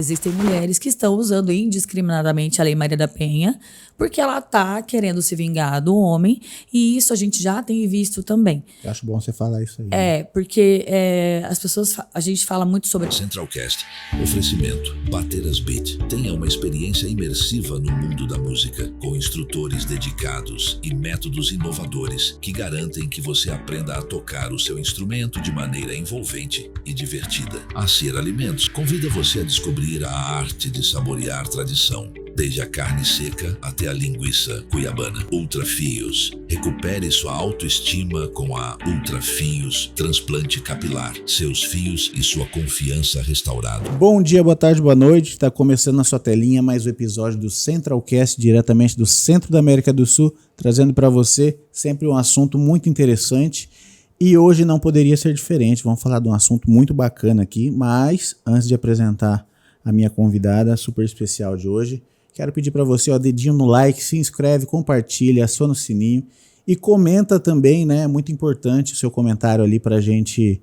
Existem mulheres que estão usando indiscriminadamente a Lei Maria da Penha porque ela está querendo se vingar do homem, e isso a gente já tem visto também. Eu acho bom você falar isso aí. Porque as pessoas, a gente fala muito sobre... Centralcast. Oferecimento. Bateras Beat. Tenha uma experiência imersiva no mundo da música, com instrutores dedicados e métodos inovadores que garantem que você aprenda a tocar o seu instrumento de maneira envolvente e divertida. A Ser Alimentos convida você a descobrir a arte de saborear tradição, desde a carne seca até a linguiça cuiabana. Ultra Fios. Recupere sua autoestima com a Ultra Fios Transplante Capilar. Seus fios e sua confiança restaurado. Bom dia, boa tarde, boa noite. Está começando na sua telinha mais um episódio do Centralcast, diretamente do centro da América do Sul, trazendo para você sempre um assunto muito interessante. E hoje não poderia ser diferente. Vamos falar de um assunto muito bacana aqui, mas antes de apresentar a minha convidada super especial de hoje, quero pedir para você, dedinho no like, se inscreve, compartilha, aciona o sininho e comenta também, né? É muito importante o seu comentário ali para a gente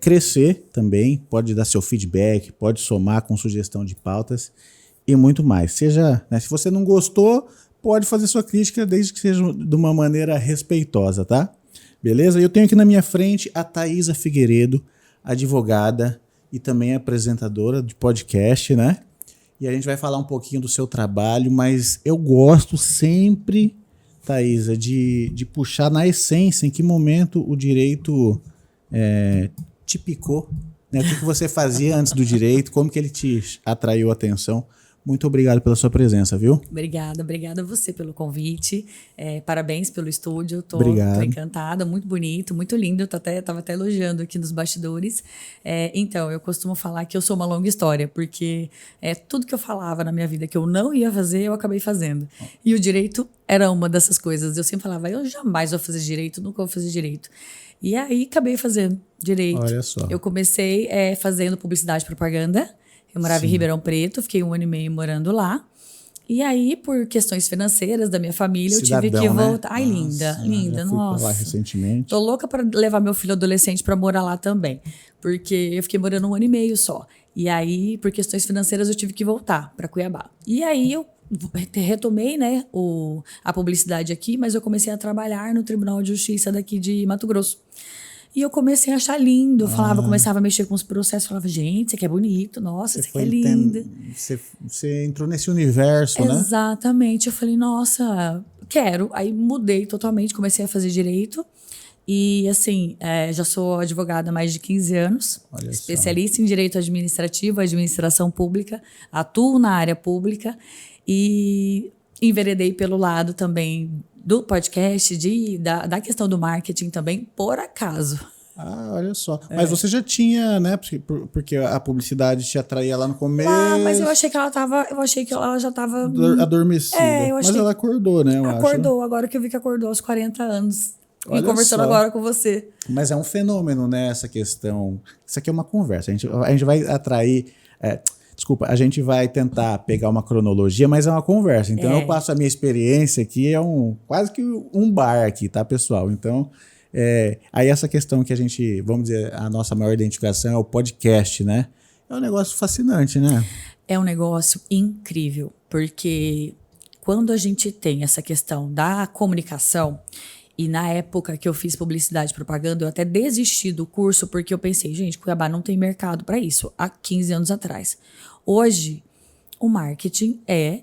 crescer também. Pode dar seu feedback, pode somar com sugestão de pautas e muito mais. Seja, né, se você não gostou, pode fazer sua crítica, desde que seja de uma maneira respeitosa, tá? Beleza? Eu tenho aqui na minha frente a Thaisa Figueiredo, advogada e também apresentadora de podcast, né? E a gente vai falar um pouquinho do seu trabalho, mas eu gosto sempre, Thaisa, de puxar na essência em que momento o direito te picou, né? O que você fazia antes do direito, como que ele te atraiu a atenção. Muito obrigado pela sua presença, viu? Obrigada a você pelo convite. Parabéns pelo estúdio. Tô encantada, muito bonito, muito lindo. Tava até elogiando aqui nos bastidores. Então, eu costumo falar que eu sou uma longa história, porque tudo que eu falava na minha vida que eu não ia fazer, eu acabei fazendo. E o direito era uma dessas coisas. Eu sempre falava, eu jamais vou fazer direito, nunca vou fazer direito. E aí, acabei fazendo direito. Olha só. Eu comecei fazendo publicidade e propaganda. Eu morava em Ribeirão Preto, fiquei 1 ano e meio morando lá. E aí, por questões financeiras da minha família, Cidadão, eu tive que voltar. Né? Ai, Nossa, linda, já fui nossa. pra lá recentemente. Tô louca para levar meu filho adolescente para morar lá também. Porque eu fiquei morando 1 ano e meio só. E aí, por questões financeiras, eu tive que voltar para Cuiabá. E aí, eu retomei, né, a publicidade aqui, mas eu comecei a trabalhar no Tribunal de Justiça daqui de Mato Grosso. E eu comecei a achar lindo. Começava a mexer com os processos. Falava, gente, isso aqui é bonito. Nossa, isso aqui é lindo. Você entrou nesse universo, né? Exatamente. Eu falei, nossa, quero. Aí mudei totalmente, comecei a fazer direito. E assim, já sou advogada há mais de 15 anos. Olha especialista em direito administrativo, administração pública. Atuo na área pública. E enveredei pelo lado também do podcast, da questão do marketing também, por acaso. Ah, olha só. Mas você já tinha, né? Porque a publicidade te atraía lá no começo. Mas eu achei que ela já estava adormecida. Mas ela acordou, né? Acordou, agora que eu vi que acordou aos 40 anos. Olha e conversando só. Agora com você. Mas é um fenômeno, né? Essa questão. Isso aqui é uma conversa. A gente vai atrair. Desculpa, a gente vai tentar pegar uma cronologia, mas é uma conversa. Então eu passo a minha experiência aqui, quase que um bar aqui, tá, pessoal? Então, aí essa questão que a gente, vamos dizer, a nossa maior identificação é o podcast, né? É um negócio fascinante, né? É um negócio incrível, porque quando a gente tem essa questão da comunicação, e na época que eu fiz publicidade e propaganda, eu até desisti do curso, porque eu pensei, gente, Cuiabá não tem mercado para isso, há 15 anos atrás. Hoje, o marketing é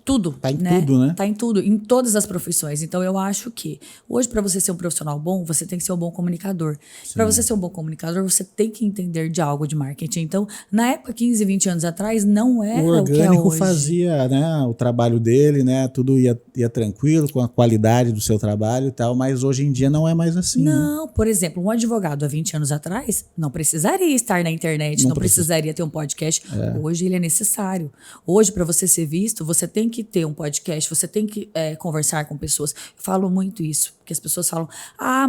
tudo. Tá em tudo, né? Tá em tudo, em todas as profissões. Então, eu acho que hoje, para você ser um profissional bom, você tem que ser um bom comunicador. Para você ser um bom comunicador, você tem que entender de algo de marketing. Então, na época, 15, 20 anos atrás, não era o que é hoje. O orgânico fazia, né, o trabalho dele, né? Tudo ia tranquilo, com a qualidade do seu trabalho e tal, mas hoje em dia não é mais assim. Não, né? Por exemplo, um advogado há 20 anos atrás não precisaria estar na internet, não precisaria ter um podcast. Hoje ele é necessário. Hoje, para você ser visto, você tem que ter um podcast, você tem que conversar com pessoas. Eu falo muito isso, porque as pessoas falam,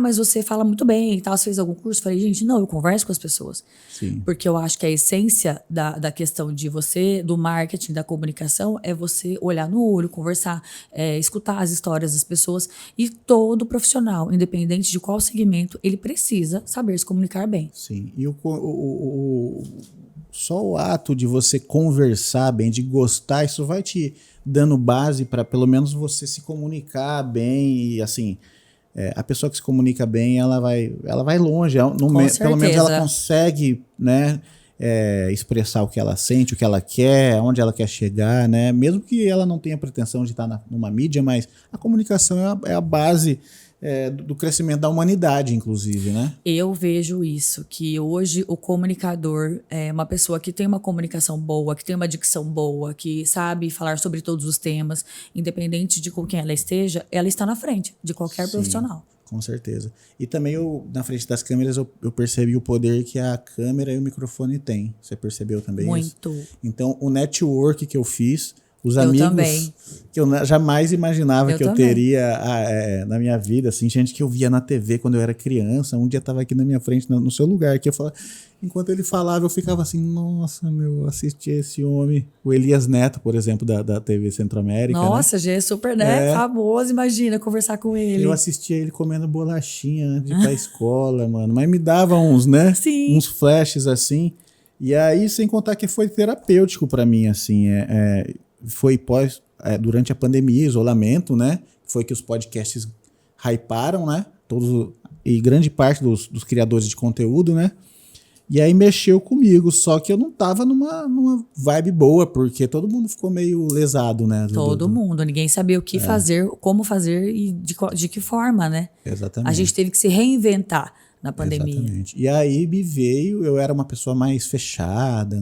mas você fala muito bem e tal, você fez algum curso? Eu falei, gente, não, eu converso com as pessoas. Sim. Porque eu acho que a essência da questão de você, do marketing, da comunicação, é você olhar no olho, conversar, escutar as histórias das pessoas. E todo profissional, independente de qual segmento, ele precisa saber se comunicar bem. Sim, e só o ato de você conversar bem, de gostar, isso vai te dando base para pelo menos você se comunicar bem e assim, a pessoa que se comunica bem, ela vai longe, pelo menos ela consegue, né, expressar o que ela sente, o que ela quer, onde ela quer chegar, né, mesmo que ela não tenha pretensão de estar numa mídia, mas a comunicação é a base do crescimento da humanidade, inclusive, né? Eu vejo isso, que hoje o comunicador é uma pessoa que tem uma comunicação boa, que tem uma dicção boa, que sabe falar sobre todos os temas, independente de com quem ela esteja, ela está na frente de qualquer profissional. Com certeza. E também na frente das câmeras eu percebi o poder que a câmera e o microfone têm. Você percebeu também isso? Muito. Então, o network que eu fiz, os amigos também. Que eu jamais imaginava eu teria na minha vida, assim, gente que eu via na TV quando eu era criança, um dia estava aqui na minha frente, no seu lugar, que eu falava, enquanto ele falava, eu ficava assim, nossa, eu assisti esse homem, o Elias Neto, por exemplo, da TV Centro-América. Nossa, né? Já é super, né? Famoso, imagina, conversar com ele. Eu assistia ele comendo bolachinha antes de ir pra escola, mano, mas me dava uns, né? Sim. Uns flashes, assim, e aí, sem contar que foi terapêutico pra mim, assim, foi durante a pandemia, isolamento, né? Foi que os podcasts hyparam, né? E grande parte dos criadores de conteúdo, né? E aí mexeu comigo, só que eu não tava numa vibe boa, porque todo mundo ficou meio lesado, né? Todo mundo, ninguém sabia o que fazer, como fazer e de que forma, né? Exatamente. A gente teve que se reinventar na pandemia. Exatamente. E aí eu era uma pessoa mais fechada,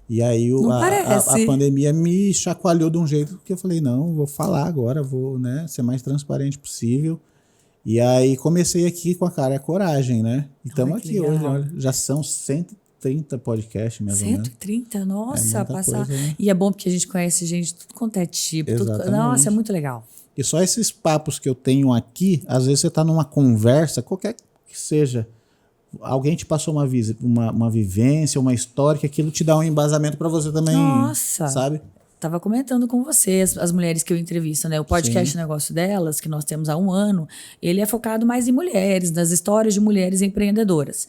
e aí a pandemia me chacoalhou de um jeito que eu falei, não, vou falar agora, vou, né, ser mais transparente possível. E aí comecei aqui com a cara e a coragem, né? E estamos aqui legal. Hoje, olha, já são 130 podcasts, mais ou menos. 130? Nossa, passar. Coisa, né? E é bom porque a gente conhece gente de tudo quanto é tipo. Nossa, é muito legal. E só esses papos que eu tenho aqui, às vezes você está numa conversa, qualquer que seja, alguém te passou uma vivência, uma história, que aquilo te dá um embasamento para você também. Nossa. Sabe? Tava comentando com você, as mulheres que eu entrevisto, né? O podcast Negócio Delas, que nós temos há 1 ano, ele é focado mais em mulheres, nas histórias de mulheres empreendedoras.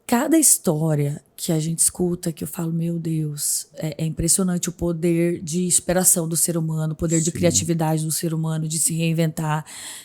Cada história que a gente escuta, que eu falo, meu Deus, é impressionante o poder de inspiração do ser humano, o poder de criatividade do ser humano, de se reinventar,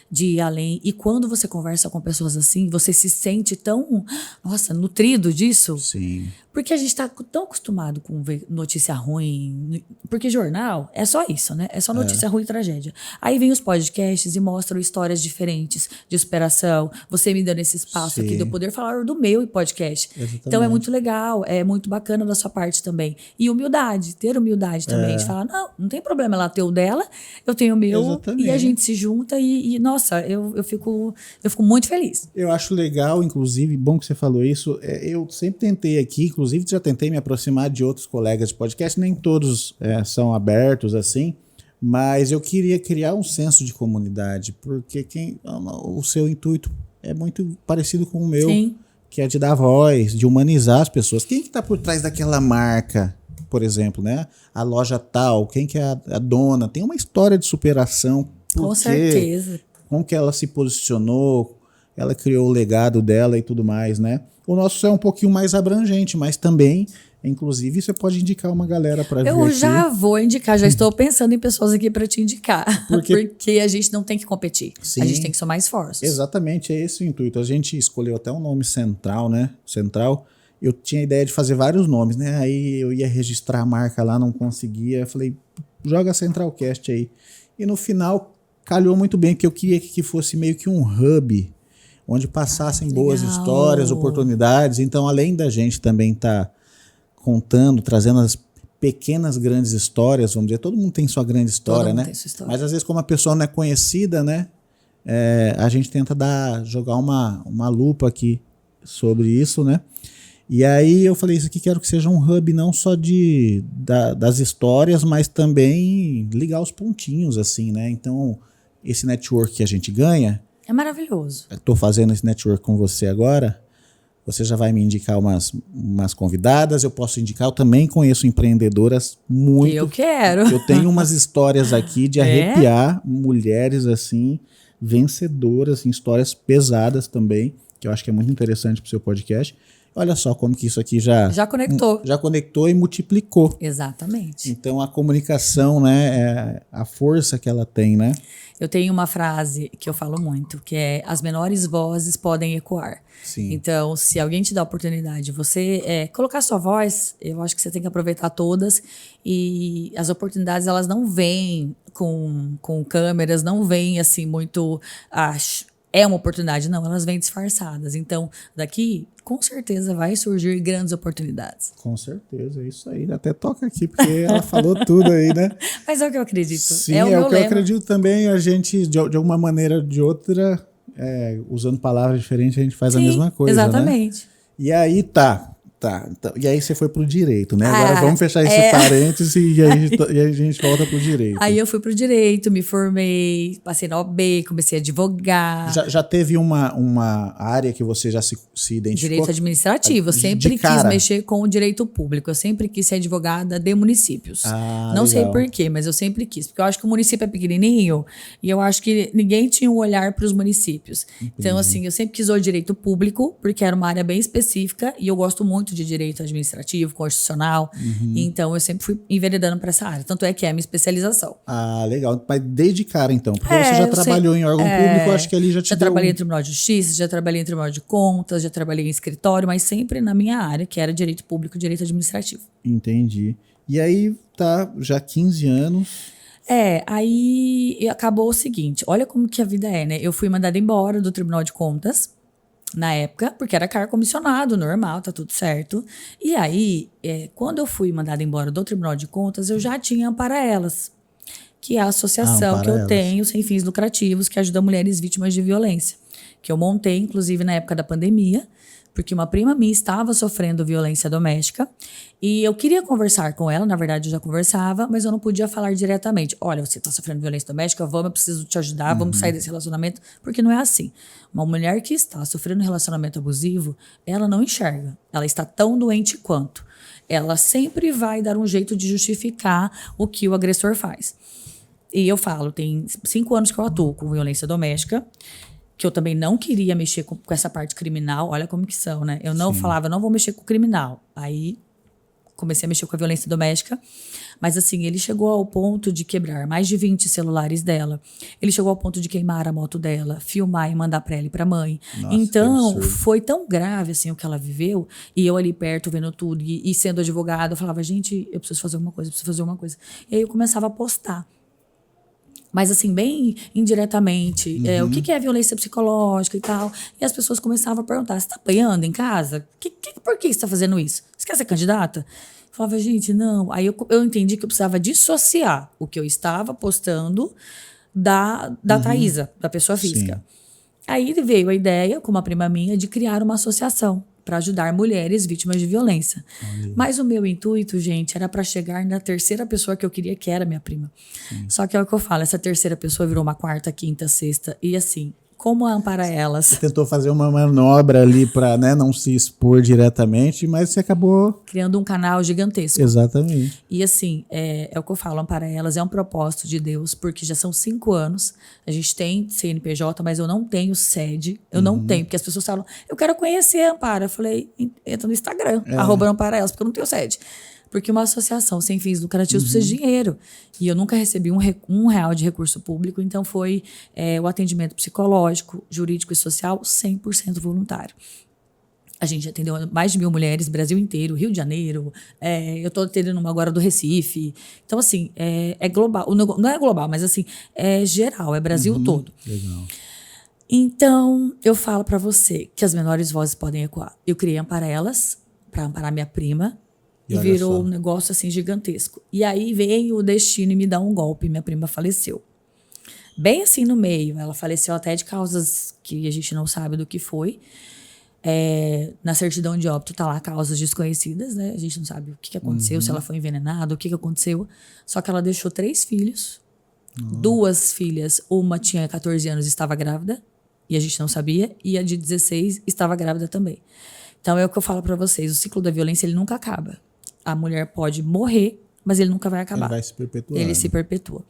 de ir além. E quando você conversa com pessoas assim, você se sente tão, nossa, nutrido disso. Sim. Porque a gente está tão acostumado com ver notícia ruim, porque jornal é só isso, né? É só notícia ruim e tragédia. Aí vem os podcasts e mostram histórias diferentes de superação. Você me dando esse espaço aqui de eu poder falar do meu podcast. Exatamente. Então é muito legal, é muito bacana da sua parte também. E humildade, ter humildade também. De falar, não tem problema ela ter o dela, eu tenho o meu. Exatamente. E a gente se junta e nossa, eu fico muito feliz. Eu acho legal, inclusive, bom que você falou isso, eu sempre tentei aqui, inclusive já tentei me aproximar de outros colegas de podcast, nem todos são abertos assim, mas eu queria criar um senso de comunidade, porque o seu intuito é muito parecido com o meu. Sim. Que é de dar voz, de humanizar as pessoas. Quem que tá por trás daquela marca, por exemplo, né? A loja tal, quem que é a dona? Tem uma história de superação. Com certeza. Como que ela se posicionou, ela criou o legado dela e tudo mais, né? O nosso é um pouquinho mais abrangente, mas também, inclusive, você pode indicar uma galera para vir aqui. Eu já vou indicar, já estou pensando em pessoas aqui para te indicar. Porque a gente não tem que competir. Sim, a gente tem que somar esforços. Exatamente, é esse o intuito. A gente escolheu até um nome Central, né? Central. Eu tinha a ideia de fazer vários nomes, né? Aí eu ia registrar a marca lá, não conseguia. Eu falei, joga Centralcast aí. E no final, calhou muito bem, porque eu queria que fosse meio que um hub, onde passassem boas histórias, oportunidades. Então, além da gente também estar contando, trazendo as pequenas grandes histórias, vamos dizer, todo mundo tem sua grande história, né? Mas às vezes, como a pessoa não é conhecida, né? A gente tenta jogar uma lupa aqui sobre isso, né? E aí eu falei, isso aqui quero que seja um hub não só das histórias, mas também ligar os pontinhos, assim, né? Então, esse network que a gente ganha, é maravilhoso. Estou fazendo esse network com você agora. Você já vai me indicar umas convidadas. Eu posso indicar. Eu também conheço empreendedoras muito. Eu quero. Eu tenho umas histórias aqui de arrepiar mulheres assim, vencedoras, histórias pesadas também, que eu acho que é muito interessante para o seu podcast. Olha só como que isso aqui já conectou. Já conectou e multiplicou. Exatamente. Então a comunicação, né, é a força que ela tem, né? Eu tenho uma frase que eu falo muito, que é: as menores vozes podem ecoar. Sim. Então, se alguém te dá a oportunidade de você colocar sua voz, eu acho que você tem que aproveitar todas. E as oportunidades, elas não vêm com câmeras, não vêm assim muito... é uma oportunidade, não, elas vêm disfarçadas. Então, daqui, com certeza, vai surgir grandes oportunidades. Com certeza, é isso aí. Até toca aqui, porque ela falou tudo aí, né? Mas é o que eu acredito. Sim, é o que lema. eu acredito também. A gente, de alguma maneira ou de outra, usando palavras diferentes, a gente faz a mesma coisa, exatamente. né? E aí tá. Então, e aí você foi pro direito, né? Agora vamos fechar esse parênteses e aí a gente volta pro direito. Aí eu fui pro direito, me formei, passei na OAB, comecei a advogar. Já teve uma área que você já se identificou? Direito administrativo. Eu sempre quis mexer com o direito público. Eu sempre quis ser advogada de municípios. Não sei por quê, mas eu sempre quis. Porque eu acho que o município é pequenininho e eu acho que ninguém tinha um olhar para os municípios. Entendi. Então, assim, eu sempre quis o direito público, porque era uma área bem específica e eu gosto muito de direito administrativo, constitucional. Então, eu sempre fui enveredando para essa área. Tanto é que é a minha especialização. Ah, legal. Mas desde cara, então. Porque você já trabalhou em órgão público, eu acho que ali já te deu... trabalhei em Tribunal de Justiça, já trabalhei em Tribunal de Contas, já trabalhei em escritório, mas sempre na minha área, que era direito público, direito administrativo. Entendi. E aí, tá, já 15 anos... Aí acabou o seguinte, olha como que a vida é, né? Eu fui mandada embora do Tribunal de Contas, na época, porque era cargo comissionado, normal, tá tudo certo. E aí, quando eu fui mandada embora do Tribunal de Contas, eu já tinha Ampara Elas, que é a associação que eu tenho, sem fins lucrativos, que ajuda mulheres vítimas de violência. Que eu montei, inclusive, na época da pandemia, porque uma prima minha estava sofrendo violência doméstica e eu queria conversar com ela, na verdade eu já conversava, mas eu não podia falar diretamente. Olha, você está sofrendo violência doméstica, eu preciso te ajudar, vamos sair desse relacionamento, porque não é assim. Uma mulher que está sofrendo um relacionamento abusivo, ela não enxerga, ela está tão doente quanto. Ela sempre vai dar um jeito de justificar o que o agressor faz. E eu falo, tem 5 anos que eu atuo com violência doméstica, que eu também não queria mexer com essa parte criminal, olha como que são, né? Eu não falava, não vou mexer com o criminal. Aí comecei a mexer com a violência doméstica, mas assim, ele chegou ao ponto de quebrar mais de 20 celulares dela. Ele chegou ao ponto de queimar a moto dela, filmar e mandar pra ela e pra mãe. Nossa, então, foi tão grave assim o que ela viveu, e eu ali perto vendo tudo, e sendo advogada, eu falava, gente, eu preciso fazer alguma coisa, E aí eu começava a postar. Mas assim, bem indiretamente, o que é violência psicológica e tal. E as pessoas começavam a perguntar, você tá apanhando em casa? Por que você tá fazendo isso? Você quer ser candidata? Eu falava, gente, não. Aí eu entendi que eu precisava dissociar o que eu estava postando da Thaísa, da pessoa física. Sim. Aí veio a ideia, com uma prima minha, de criar uma associação para ajudar mulheres vítimas de violência. Mas o meu intuito, gente, era para chegar na terceira pessoa que eu queria, que era minha prima. Só que é o que eu falo, essa terceira pessoa virou uma quarta, quinta, sexta, e assim, como Ampara Elas... Você tentou fazer uma manobra ali para, né, não se expor diretamente, mas você acabou... criando um canal gigantesco. Exatamente. E assim, é o que eu falo, Ampara Elas é um propósito de Deus, porque já são 5 anos, a gente tem CNPJ, mas eu não tenho sede, eu não tenho, porque as pessoas falam, eu quero conhecer a Ampara. Eu falei, entra no Instagram, @Ampara Elas, porque eu não tenho sede. Porque uma associação sem fins lucrativos precisa de dinheiro. E eu nunca recebi um real de recurso público, então foi o atendimento psicológico, jurídico e social 100% voluntário. A gente atendeu mais de 1.000 mulheres, Brasil inteiro, Rio de Janeiro, eu estou atendendo uma agora do Recife. Então, assim, é global. Não é global, mas assim, é geral, é Brasil todo. Legal. Então, eu falo para você que as menores vozes podem ecoar. Eu criei Ampara Elas, para amparar minha prima, e virou um negócio assim gigantesco. E aí veio o destino e me dá um golpe. Minha prima faleceu. Bem assim no meio. Ela faleceu até de causas que a gente não sabe do que foi. Na certidão de óbito tá lá causas desconhecidas, né? A gente não sabe o que aconteceu, se ela foi envenenada, o que aconteceu. Só que ela deixou 3 filhos. 2 filhas. Uma tinha 14 anos e estava grávida. E a gente não sabia. E a de 16 estava grávida também. Então é o que eu falo para vocês. O ciclo da violência, ele nunca acaba. A mulher pode morrer, mas ele nunca vai acabar. Ele vai se perpetuar. Ele se perpetua.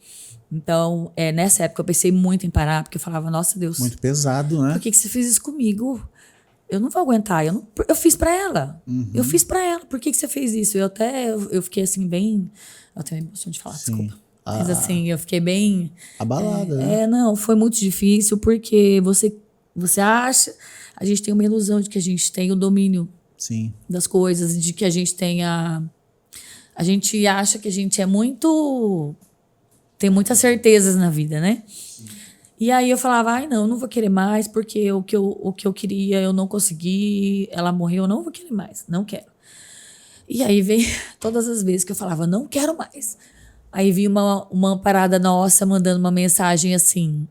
Então, nessa época eu pensei muito em parar, porque eu falava, nossa Deus. Muito pesado, né? Por que você fez isso comigo? eu não vou aguentar. Eu fiz pra ela. Eu fiz pra ela. Por que você fez isso? Eu fiquei assim, bem... Eu tenho emoção de falar, desculpa. Mas assim, eu fiquei bem... Abalada, né? Não, foi muito difícil porque você acha... A gente tem uma ilusão de que a gente tem o domínio Sim. das coisas, de que a gente tem a gente acha que a gente é muito... Tem muitas certezas na vida, né? Sim. E aí eu falava, ai não vou querer mais, porque o que eu queria eu não consegui, ela morreu, eu não vou querer mais, não quero. E aí veio todas as vezes que eu falava, não quero mais. Aí vi uma parada nossa mandando uma mensagem assim,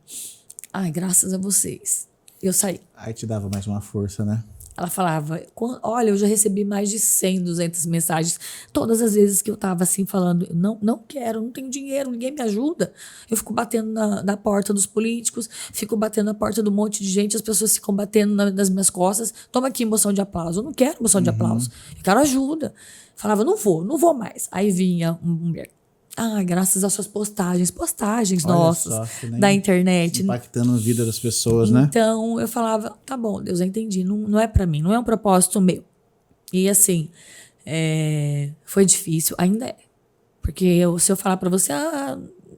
ai, graças a vocês, eu saí. Aí te dava mais uma força, né? Ela falava, olha, eu já recebi mais de 100, 200 mensagens. Todas as vezes que eu tava assim falando, não quero, não tenho dinheiro, ninguém me ajuda. Eu fico batendo na porta dos políticos, fico batendo na porta de um monte de gente, as pessoas ficam batendo nas minhas costas. Toma aqui moção de aplauso. Eu não quero moção de aplauso, eu quero ajuda. Falava, não vou mais. Aí vinha uma mulher. Ah, graças às suas postagens Olha nossas, só, da internet. Impactando a vida das pessoas, né? Então, eu falava, tá bom, Deus, eu entendi, não é pra mim, não é um propósito meu. E assim, foi difícil, ainda é. Porque se eu falar pra você,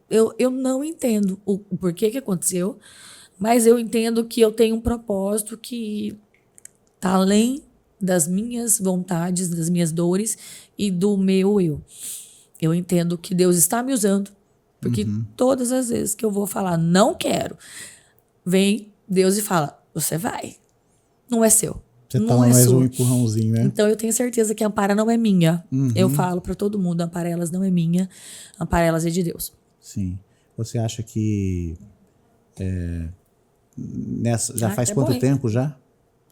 eu não entendo o porquê que aconteceu, mas eu entendo que eu tenho um propósito que tá além das minhas vontades, das minhas dores e do meu eu. Eu entendo que Deus está me usando, porque todas as vezes que eu vou falar não quero, vem Deus e fala, você vai. Não é seu. Você não toma é mais sua. um empurrãozinho, né? Então eu tenho certeza que a Ampara não é minha. Eu falo para todo mundo, a Ampara Elas não é minha, a Ampara Elas é de Deus. Sim. Você acha que já faz quanto tempo já?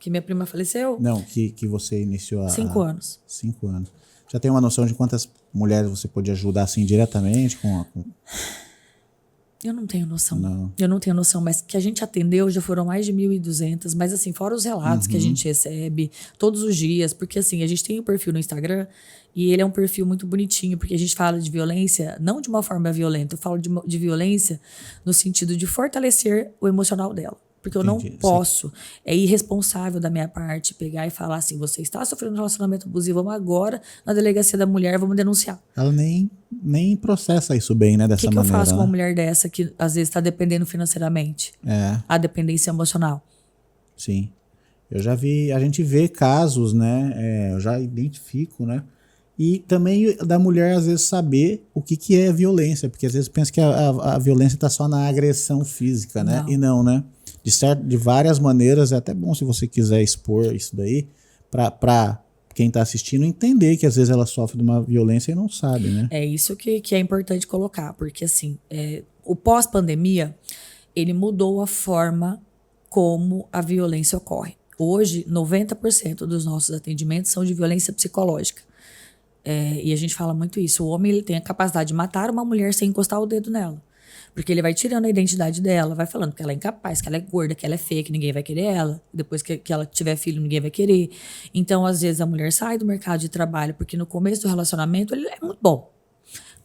Que minha prima faleceu? Não, que você iniciou há 5 anos. 5 anos. Já tem uma noção de quantas mulheres você pode ajudar assim diretamente Eu não tenho noção. Não. Eu não tenho noção, mas que a gente atendeu já foram mais de 1.200, mas assim, fora os relatos que a gente recebe todos os dias, porque assim, a gente tem um perfil no Instagram e ele é um perfil muito bonitinho, porque a gente fala de violência, não de uma forma violenta, eu falo de violência no sentido de fortalecer o emocional dela. Porque eu não posso, é irresponsável da minha parte pegar e falar assim, você está sofrendo um relacionamento abusivo, vamos agora na delegacia da mulher, vamos denunciar. Ela nem processa isso bem, né, dessa maneira. O que eu faço com uma mulher dessa que às vezes está dependendo financeiramente? A dependência emocional. Sim. Eu já vi, a gente vê casos, né, eu já identifico, né, e também da mulher às vezes saber o que é violência, porque às vezes pensa que a violência está só na agressão física, né, e não, né. De várias maneiras, é até bom se você quiser expor isso daí, para quem está assistindo entender que às vezes ela sofre de uma violência e não sabe, né? É isso que é importante colocar, porque assim, o pós-pandemia, ele mudou a forma como a violência ocorre. Hoje, 90% dos nossos atendimentos são de violência psicológica. E a gente fala muito isso, o homem ele tem a capacidade de matar uma mulher sem encostar o dedo nela. Porque ele vai tirando a identidade dela, vai falando que ela é incapaz, que ela é gorda, que ela é feia, que ninguém vai querer ela. Depois que ela tiver filho, ninguém vai querer. Então, às vezes, a mulher sai do mercado de trabalho porque no começo do relacionamento ele é muito bom.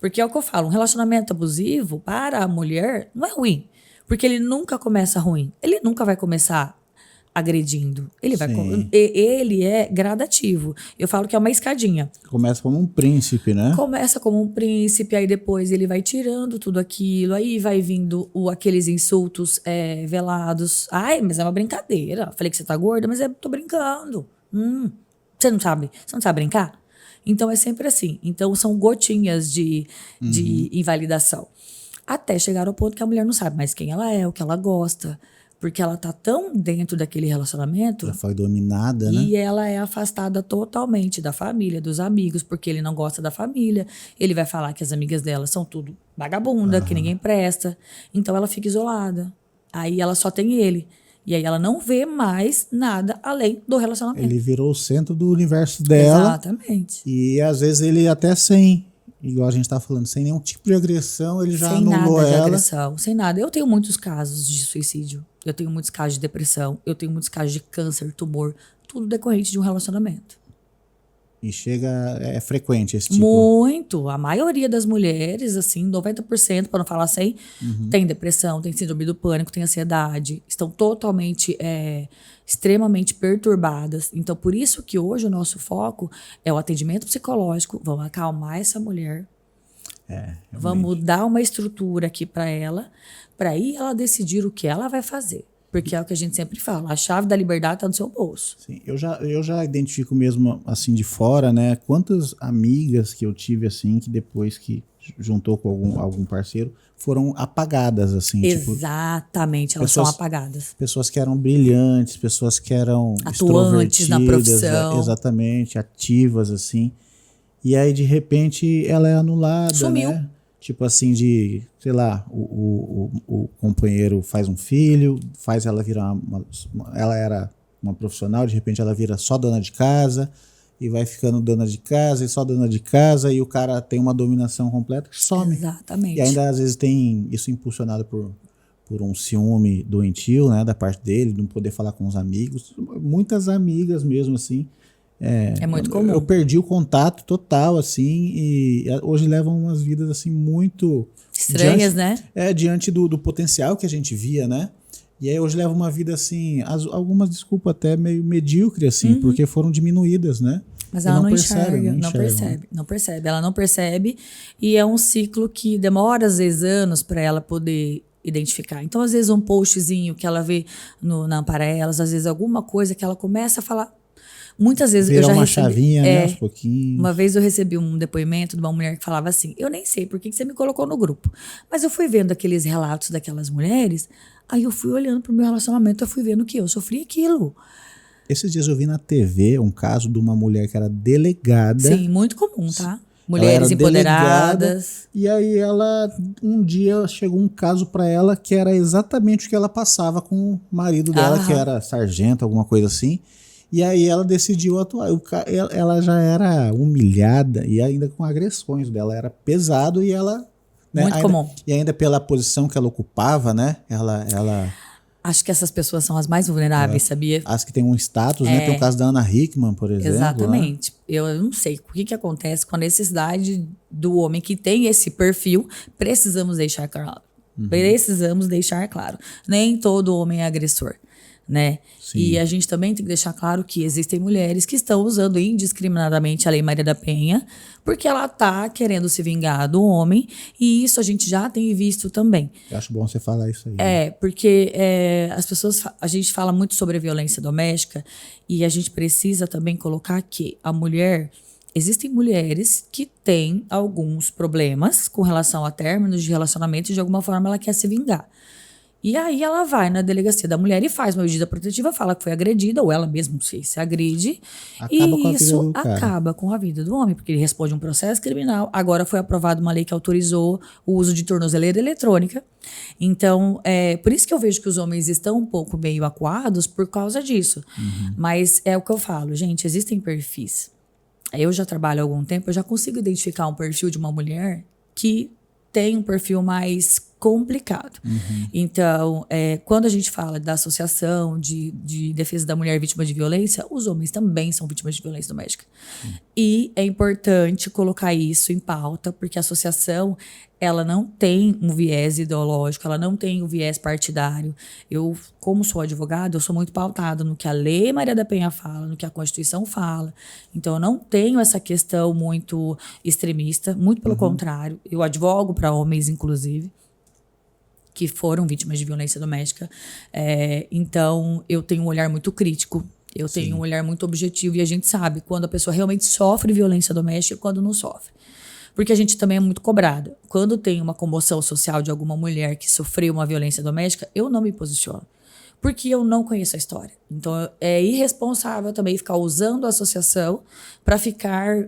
Porque é o que eu falo, um relacionamento abusivo para a mulher não é ruim. Porque ele nunca começa ruim. Ele nunca vai começar agredindo. Ele é gradativo. Eu falo que é uma escadinha. Começa como um príncipe, né? Começa como um príncipe, aí depois ele vai tirando tudo aquilo, aí vai vindo aqueles insultos velados. Ai, mas é uma brincadeira. Falei que você tá gorda, mas tô brincando. Você não sabe brincar? Então é sempre assim. Então são gotinhas de invalidação. Até chegar ao ponto que a mulher não sabe mais quem ela é, o que ela gosta. Porque ela tá tão dentro daquele relacionamento. Já foi dominada, né? E ela é afastada totalmente da família, dos amigos, porque ele não gosta da família. Ele vai falar que as amigas dela são tudo vagabunda, que ninguém presta. Então ela fica isolada. Aí ela só tem ele. E aí ela não vê mais nada além do relacionamento. Ele virou o centro do universo dela. Exatamente. E às vezes ele até igual a gente tá falando, sem nenhum tipo de agressão, ele já anulou ela. Sem nada de agressão, sem nada. Eu tenho muitos casos de suicídio. Eu tenho muitos casos de depressão. Eu tenho muitos casos de câncer, tumor. Tudo decorrente de um relacionamento. E é frequente esse tipo? Muito. A maioria das mulheres, assim, 90%, para não falar 100%, tem depressão, tem síndrome do pânico, tem ansiedade. Estão totalmente, extremamente perturbadas. Então, por isso que hoje o nosso foco é o atendimento psicológico. Vamos acalmar essa mulher. Vamos dar uma estrutura aqui para ela aí ela decidir o que ela vai fazer. Porque é o que a gente sempre fala, a chave da liberdade está no seu bolso. Sim, eu já identifico mesmo, assim, de fora, né? Quantas amigas que eu tive, assim, que depois que juntou com algum parceiro, foram apagadas, assim. Exatamente, tipo, elas são apagadas. Pessoas que eram brilhantes, pessoas que eram atuantes na profissão. Exatamente, ativas, assim. E aí, de repente, ela é anulada, sumiu. Né? Tipo assim, sei lá, o companheiro faz um filho, faz ela virar ela era uma profissional, de repente ela vira só dona de casa, e vai ficando dona de casa, e só dona de casa, e o cara tem uma dominação completa que some. Exatamente. E ainda às vezes tem isso impulsionado por um ciúme doentio, né, da parte dele, de não poder falar com os amigos. Muitas amigas mesmo, assim. É muito comum. Eu perdi o contato total, assim, e hoje levam umas vidas, assim, muito... estranhas, né? Diante do potencial que a gente via, né? E aí hoje levam uma vida, assim, algumas, desculpa, até meio medíocre, assim, porque foram diminuídas, né? Mas ela não percebe. Ela não percebe, e é um ciclo que demora, às vezes, anos para ela poder identificar. Então, às vezes, um postzinho que ela vê na Amparelas, às vezes alguma coisa que ela começa a falar... Muitas vezes eu já uma recebi, chavinha, né, aos pouquinhos. Uma vez eu recebi um depoimento de uma mulher que falava assim, eu nem sei por que você me colocou no grupo, mas eu fui vendo aqueles relatos daquelas mulheres, aí eu fui olhando pro meu relacionamento, eu fui vendo que eu sofri aquilo. Esses dias eu vi na TV um caso de uma mulher que era delegada. Sim, muito comum, tá? Mulheres empoderadas. E aí um dia chegou um caso para ela que era exatamente o que ela passava com o marido dela, que era sargento, alguma coisa assim. E aí ela decidiu atuar. Ela já era humilhada e ainda com agressões dela. Era pesado e ela... Né, muito comum. E ainda pela posição que ela ocupava, né? Ela... Acho que essas pessoas são as mais vulneráveis, sabia? As que têm um status, né? Tem o caso da Ana Hickman, por exemplo. Exatamente. Né? Eu não sei o que acontece com a necessidade do homem que tem esse perfil. Precisamos deixar claro. Precisamos deixar claro. Nem todo homem é agressor. Né? E a gente também tem que deixar claro que existem mulheres que estão usando indiscriminadamente a Lei Maria da Penha porque ela está querendo se vingar do homem, e isso a gente já tem visto também. Eu acho bom você falar isso aí. Porque as pessoas, a gente fala muito sobre a violência doméstica, e a gente precisa também colocar que a mulher... Existem mulheres que têm alguns problemas com relação a términos de relacionamento e de alguma forma ela quer se vingar. E aí ela vai na delegacia da mulher e faz uma medida protetiva, fala que foi agredida, ou ela mesma, não sei, se agride. E isso acaba com a vida do homem, porque ele responde um processo criminal. Agora foi aprovada uma lei que autorizou o uso de tornozeleira eletrônica. Então, por isso que eu vejo que os homens estão um pouco meio acuados por causa disso. Mas é o que eu falo, gente, existem perfis. Eu já trabalho há algum tempo, eu já consigo identificar um perfil de uma mulher que tem um perfil mais complicado. Então, quando a gente fala da associação de defesa da mulher vítima de violência, os homens também são vítimas de violência doméstica. E é importante colocar isso em pauta, porque a associação, ela não tem um viés ideológico, ela não tem um viés partidário. Eu, como sou advogada, eu sou muito pautada no que a Lei Maria da Penha fala, no que a Constituição fala. Então, eu não tenho essa questão muito extremista, muito pelo contrário. Eu advogo para homens, inclusive, que foram vítimas de violência doméstica. Então, eu tenho um olhar muito crítico. Eu tenho um olhar muito objetivo, e a gente sabe quando a pessoa realmente sofre violência doméstica e quando não sofre. Porque a gente também é muito cobrada. Quando tem uma comoção social de alguma mulher que sofreu uma violência doméstica, eu não me posiciono. Porque eu não conheço a história. Então, é irresponsável também ficar usando a associação para ficar...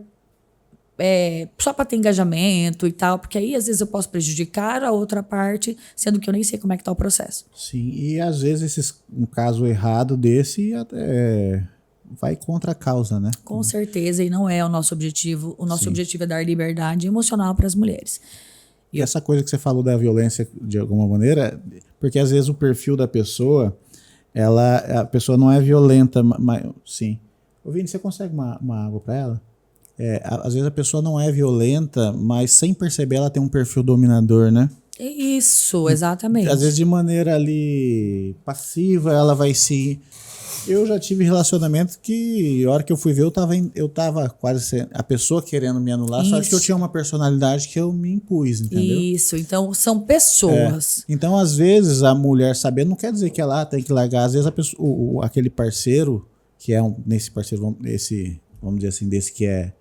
só para ter engajamento e tal, porque aí às vezes eu posso prejudicar a outra parte, sendo que eu nem sei como é que tá o processo. Sim, e às vezes um caso errado desse até vai contra a causa, né? Com certeza, e não é o nosso objetivo. O nosso objetivo é dar liberdade emocional para as mulheres. E essa coisa que você falou da violência, de alguma maneira, porque às vezes o perfil da pessoa, a pessoa não é violenta, mas sim. Ô Vini, você consegue uma água para ela? às vezes a pessoa não é violenta, mas sem perceber ela tem um perfil dominador, né? É isso, exatamente. Às vezes de maneira ali passiva, ela vai se... Eu já tive relacionamento que, a hora que eu fui ver, eu tava quase... A pessoa querendo me anular, só que eu tinha uma personalidade que eu me impus, entendeu? Isso, então são pessoas. Então, às vezes, a mulher sabendo, não quer dizer que ela tem que largar. Às vezes, a pessoa, aquele parceiro, que é nesse parceiro, vamos dizer assim, desse que é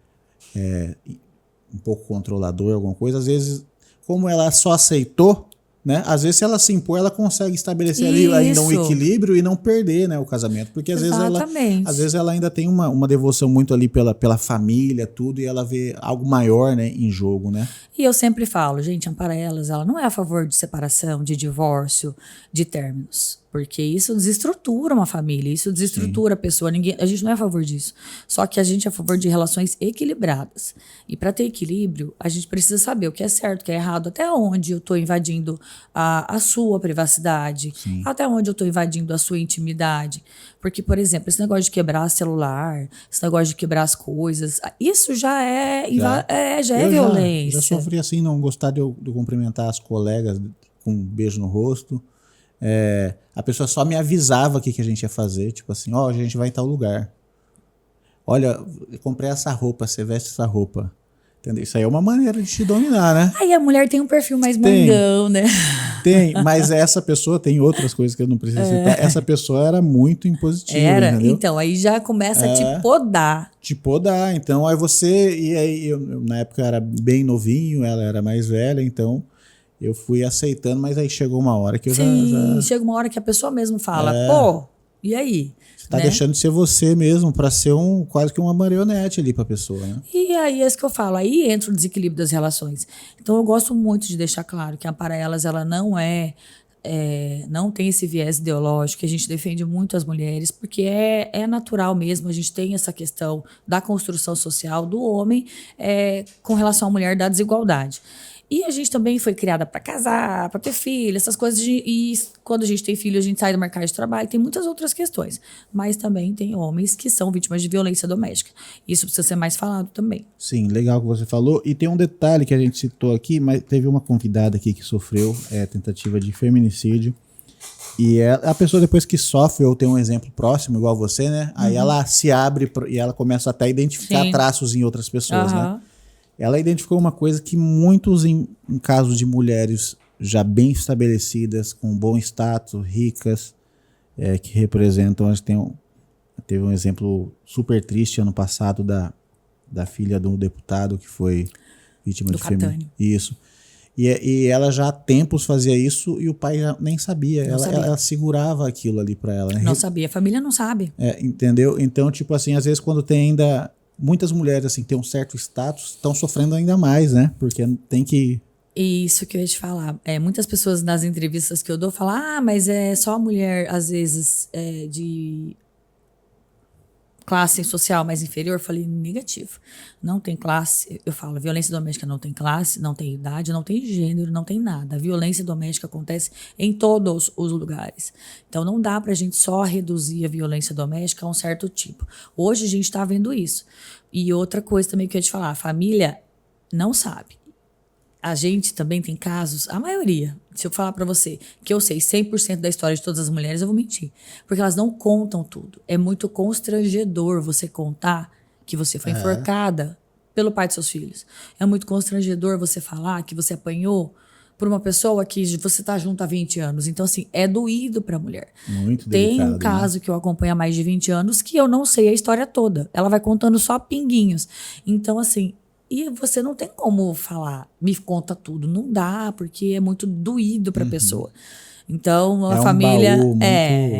um pouco controlador, alguma coisa, às vezes... Como ela só aceitou, né? Às vezes, se ela se impor, ela consegue estabelecer ali ainda um equilíbrio e não perder, né, o casamento. Porque às vezes ela ainda tem uma devoção muito ali pela família, tudo, e ela vê algo maior, né, em jogo, né? E eu sempre falo, gente, Ampara Elas, ela não é a favor de separação, de divórcio, de términos. Porque isso desestrutura uma família, isso desestrutura a pessoa. A gente não é a favor disso. Só que a gente é a favor de relações equilibradas. E para ter equilíbrio, a gente precisa saber o que é certo, o que é errado, até onde eu estou invadindo a sua privacidade, até onde eu estou invadindo a sua intimidade. Porque, por exemplo, esse negócio de quebrar celular, esse negócio de quebrar as coisas, isso já é violência. Já sofri assim, não gostar de eu cumprimentar as colegas com um beijo no rosto. A pessoa só me avisava o que a gente ia fazer, tipo assim, a gente vai em tal lugar. Olha, eu comprei essa roupa, você veste essa roupa. Entendeu? Isso aí é uma maneira de te dominar, né? Aí a mulher tem um perfil mais mandão, né? Tem, mas essa pessoa tem outras coisas que eu não preciso citar. Essa pessoa era muito impositiva, entendeu? Então, aí já começa a te podar. Te podar, então, aí você... E aí, eu, na época, eu era bem novinho, ela era mais velha, então... Eu fui aceitando, mas aí chegou uma hora que eu já... Chega uma hora que a pessoa mesmo fala, pô, e aí? Você tá deixando de ser você mesmo para ser quase que uma marionete ali pra pessoa, né? E aí é isso que eu falo, aí entra o desequilíbrio das relações. Então eu gosto muito de deixar claro que a Ampara Elas, ela não não tem esse viés ideológico, que a gente defende muito as mulheres, porque é natural mesmo, a gente tem essa questão da construção social do homem com relação à mulher, da desigualdade. E a gente também foi criada para casar, para ter filho, essas coisas. E quando a gente tem filho, a gente sai do mercado de trabalho. Tem muitas outras questões. Mas também tem homens que são vítimas de violência doméstica. Isso precisa ser mais falado também. Sim, legal que você falou. E tem um detalhe que a gente citou aqui, mas teve uma convidada aqui que sofreu tentativa de feminicídio. E a pessoa, depois que sofre ou tem um exemplo próximo, igual você, né? Aí ela se abre e ela começa até a identificar traços em outras pessoas, né? Ela identificou uma coisa que muitos, em casos de mulheres já bem estabelecidas, com bom status, ricas, que representam... Teve um exemplo super triste ano passado da filha de um deputado que foi vítima de feminicídio. Isso. E ela já há tempos fazia isso e o pai já nem sabia. Ela segurava aquilo ali para ela. Né? Não sabia. A família não sabe. Entendeu? Então, tipo assim, às vezes quando tem ainda... Muitas mulheres, assim, que têm um certo status, estão sofrendo ainda mais, né? Porque tem que... Isso que eu ia te falar. Muitas pessoas nas entrevistas que eu dou falam, mas é só a mulher, às vezes, de classe social mais inferior. Eu falei, negativo. Não tem classe. Eu falo, violência doméstica não tem classe, não tem idade, não tem gênero, não tem nada. A violência doméstica acontece em todos os lugares. Então não dá pra gente só reduzir a violência doméstica a um certo tipo. Hoje a gente tá vendo isso. E outra coisa também que eu ia te falar, a família não sabe. A gente também tem casos, a maioria, se eu falar pra você que eu sei 100% da história de todas as mulheres, eu vou mentir. Porque elas não contam tudo. É muito constrangedor você contar que você foi enforcada pelo pai de seus filhos. É muito constrangedor você falar que você apanhou por uma pessoa que você tá junto há 20 anos. Então, assim, é doído pra mulher. Muito Tem delicado, um caso que eu acompanho há mais de 20 anos que eu não sei a história toda. Ela vai contando só pinguinhos. Então, assim... E você não tem como falar, me conta tudo. Não dá, porque é muito doído para a pessoa. Então, a família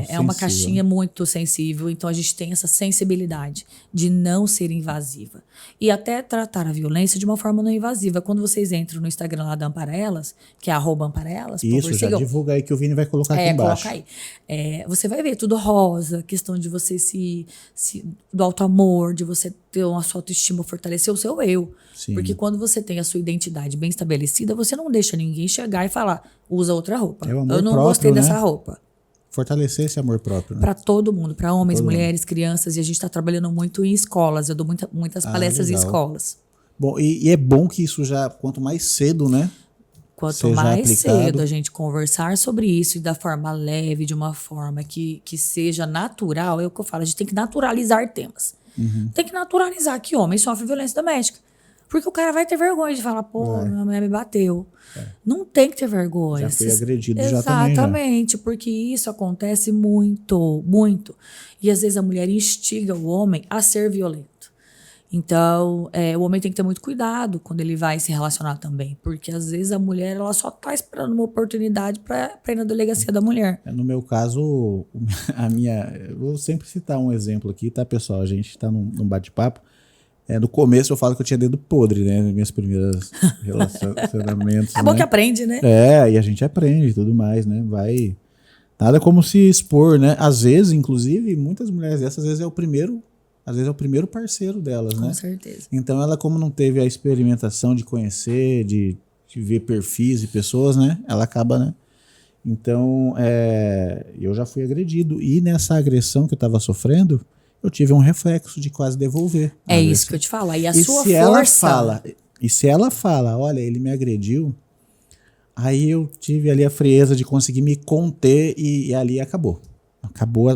é uma caixinha muito sensível. Então, a gente tem essa sensibilidade de não ser invasiva. E até tratar a violência de uma forma não invasiva. Quando vocês entram no Instagram lá da Ampara Elas, que é @AmparaElas, isso, já divulga aí que o Vini vai colocar aqui embaixo. Coloca aí. Você vai ver tudo rosa, questão de você do auto-amor, de você ter uma sua autoestima, fortalecer o seu eu. Sim. Porque quando você tem a sua identidade bem estabelecida, você não deixa ninguém chegar e falar, usa outra roupa. É o amor eu não próprio, gostei né? dessa roupa. fortalecer esse amor próprio, né? Para todo mundo, para homens, todo mulheres, crianças, e a gente está trabalhando muito em escolas. Eu dou muitas palestras em legal. escolas. Bom, e é bom que isso já, quanto mais cedo, né? Quanto mais cedo a gente conversar sobre isso e da forma leve, de uma forma que seja natural, é o que eu falo, a gente tem que naturalizar temas. Tem que naturalizar que homem sofre violência doméstica. Porque o cara vai ter vergonha de falar, pô, minha mulher me bateu. Não tem que ter vergonha. Já foi agredido já também. Exatamente, porque isso acontece muito, muito. E às vezes a mulher instiga o homem a ser violento. Então, o homem tem que ter muito cuidado quando ele vai se relacionar também. Porque às vezes a mulher ela só tá esperando uma oportunidade para ir na delegacia da mulher. No meu caso, eu vou sempre citar um exemplo aqui, tá, pessoal? A gente tá num bate-papo. No começo eu falo que eu tinha dedo podre, né? Nas minhas primeiras relacionamentos. É bom que aprende, né? E a gente aprende e tudo mais, né? Nada como se expor, né? Às vezes, inclusive, muitas mulheres dessas, às vezes é o primeiro parceiro delas, né? Com certeza. Então ela, como não teve a experimentação de conhecer, de ver perfis de pessoas, né? Ela acaba, né? Então, eu já fui agredido. E nessa agressão que eu estava sofrendo, eu tive um reflexo de quase devolver. É isso que eu te falo. Aí a sua força... E se ela fala, olha, ele me agrediu, aí eu tive ali a frieza de conseguir me conter e ali acabou.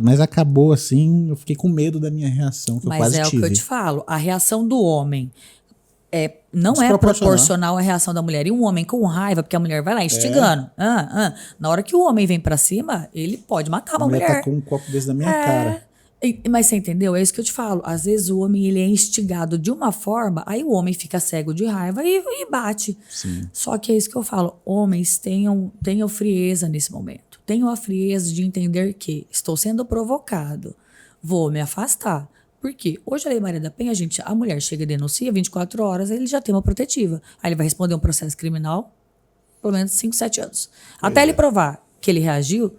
Mas acabou assim, eu fiquei com medo da minha reação, que eu quase tive. Mas é o que eu te falo, a reação do homem não é proporcional à reação da mulher. E um homem com raiva, porque a mulher vai lá instigando. Na hora que o homem vem pra cima, ele pode matar uma mulher. A mulher tá com um copo desse na minha cara. Mas você entendeu? É isso que eu te falo. Às vezes o homem ele é instigado de uma forma, aí o homem fica cego de raiva e bate. Sim. Só que é isso que eu falo. Homens tenham frieza nesse momento. Tenham a frieza de entender que estou sendo provocado. Vou me afastar. Por quê? Hoje a Lei Maria da Penha, a mulher chega e denuncia 24 horas, ele já tem uma protetiva. Aí ele vai responder um processo criminal, pelo menos 5, 7 anos. Até ele provar que ele reagiu,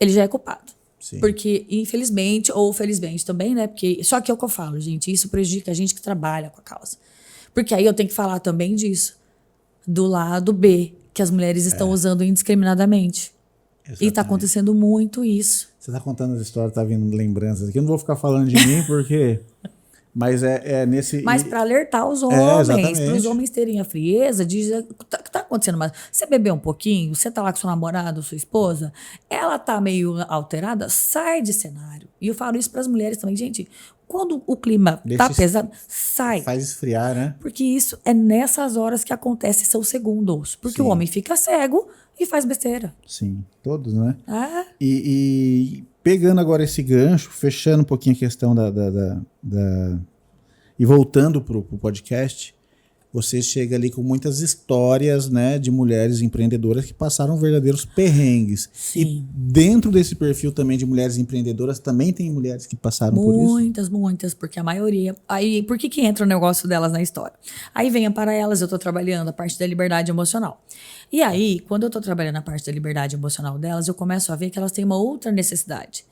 ele já é culpado. Sim. Porque, infelizmente, ou felizmente também, né? Porque, só que é o que eu falo, gente, isso prejudica a gente que trabalha com a causa. Porque aí eu tenho que falar também disso. Do lado B, que as mulheres estão usando indiscriminadamente. Exatamente. E tá acontecendo muito isso. Você tá contando as histórias, tá vindo lembranças aqui. Eu não vou ficar falando de mim, porque... Mas nesse... Mas para alertar os homens, para os homens terem a frieza de dizer, o que tá acontecendo? Mas você bebeu um pouquinho, você tá lá com sua namorada, sua esposa, ela tá meio alterada, sai de cenário. E eu falo isso para as mulheres também. Gente, quando o clima tá pesado, sai. Faz esfriar, né? Porque isso é nessas horas que acontece, são segundos. Porque o homem fica cego e faz besteira. Sim, todos, né? E pegando agora esse gancho, fechando um pouquinho a questão e voltando pro podcast, você chega ali com muitas histórias, né, de mulheres empreendedoras que passaram verdadeiros perrengues. Sim. E dentro desse perfil também de mulheres empreendedoras, também tem mulheres que passaram por isso? Muitas, porque a maioria... Aí, por que entra o negócio delas na história? Aí venha para elas, eu tô trabalhando a parte da liberdade emocional. E aí, quando eu tô trabalhando a parte da liberdade emocional delas, eu começo a ver que elas têm uma outra necessidade.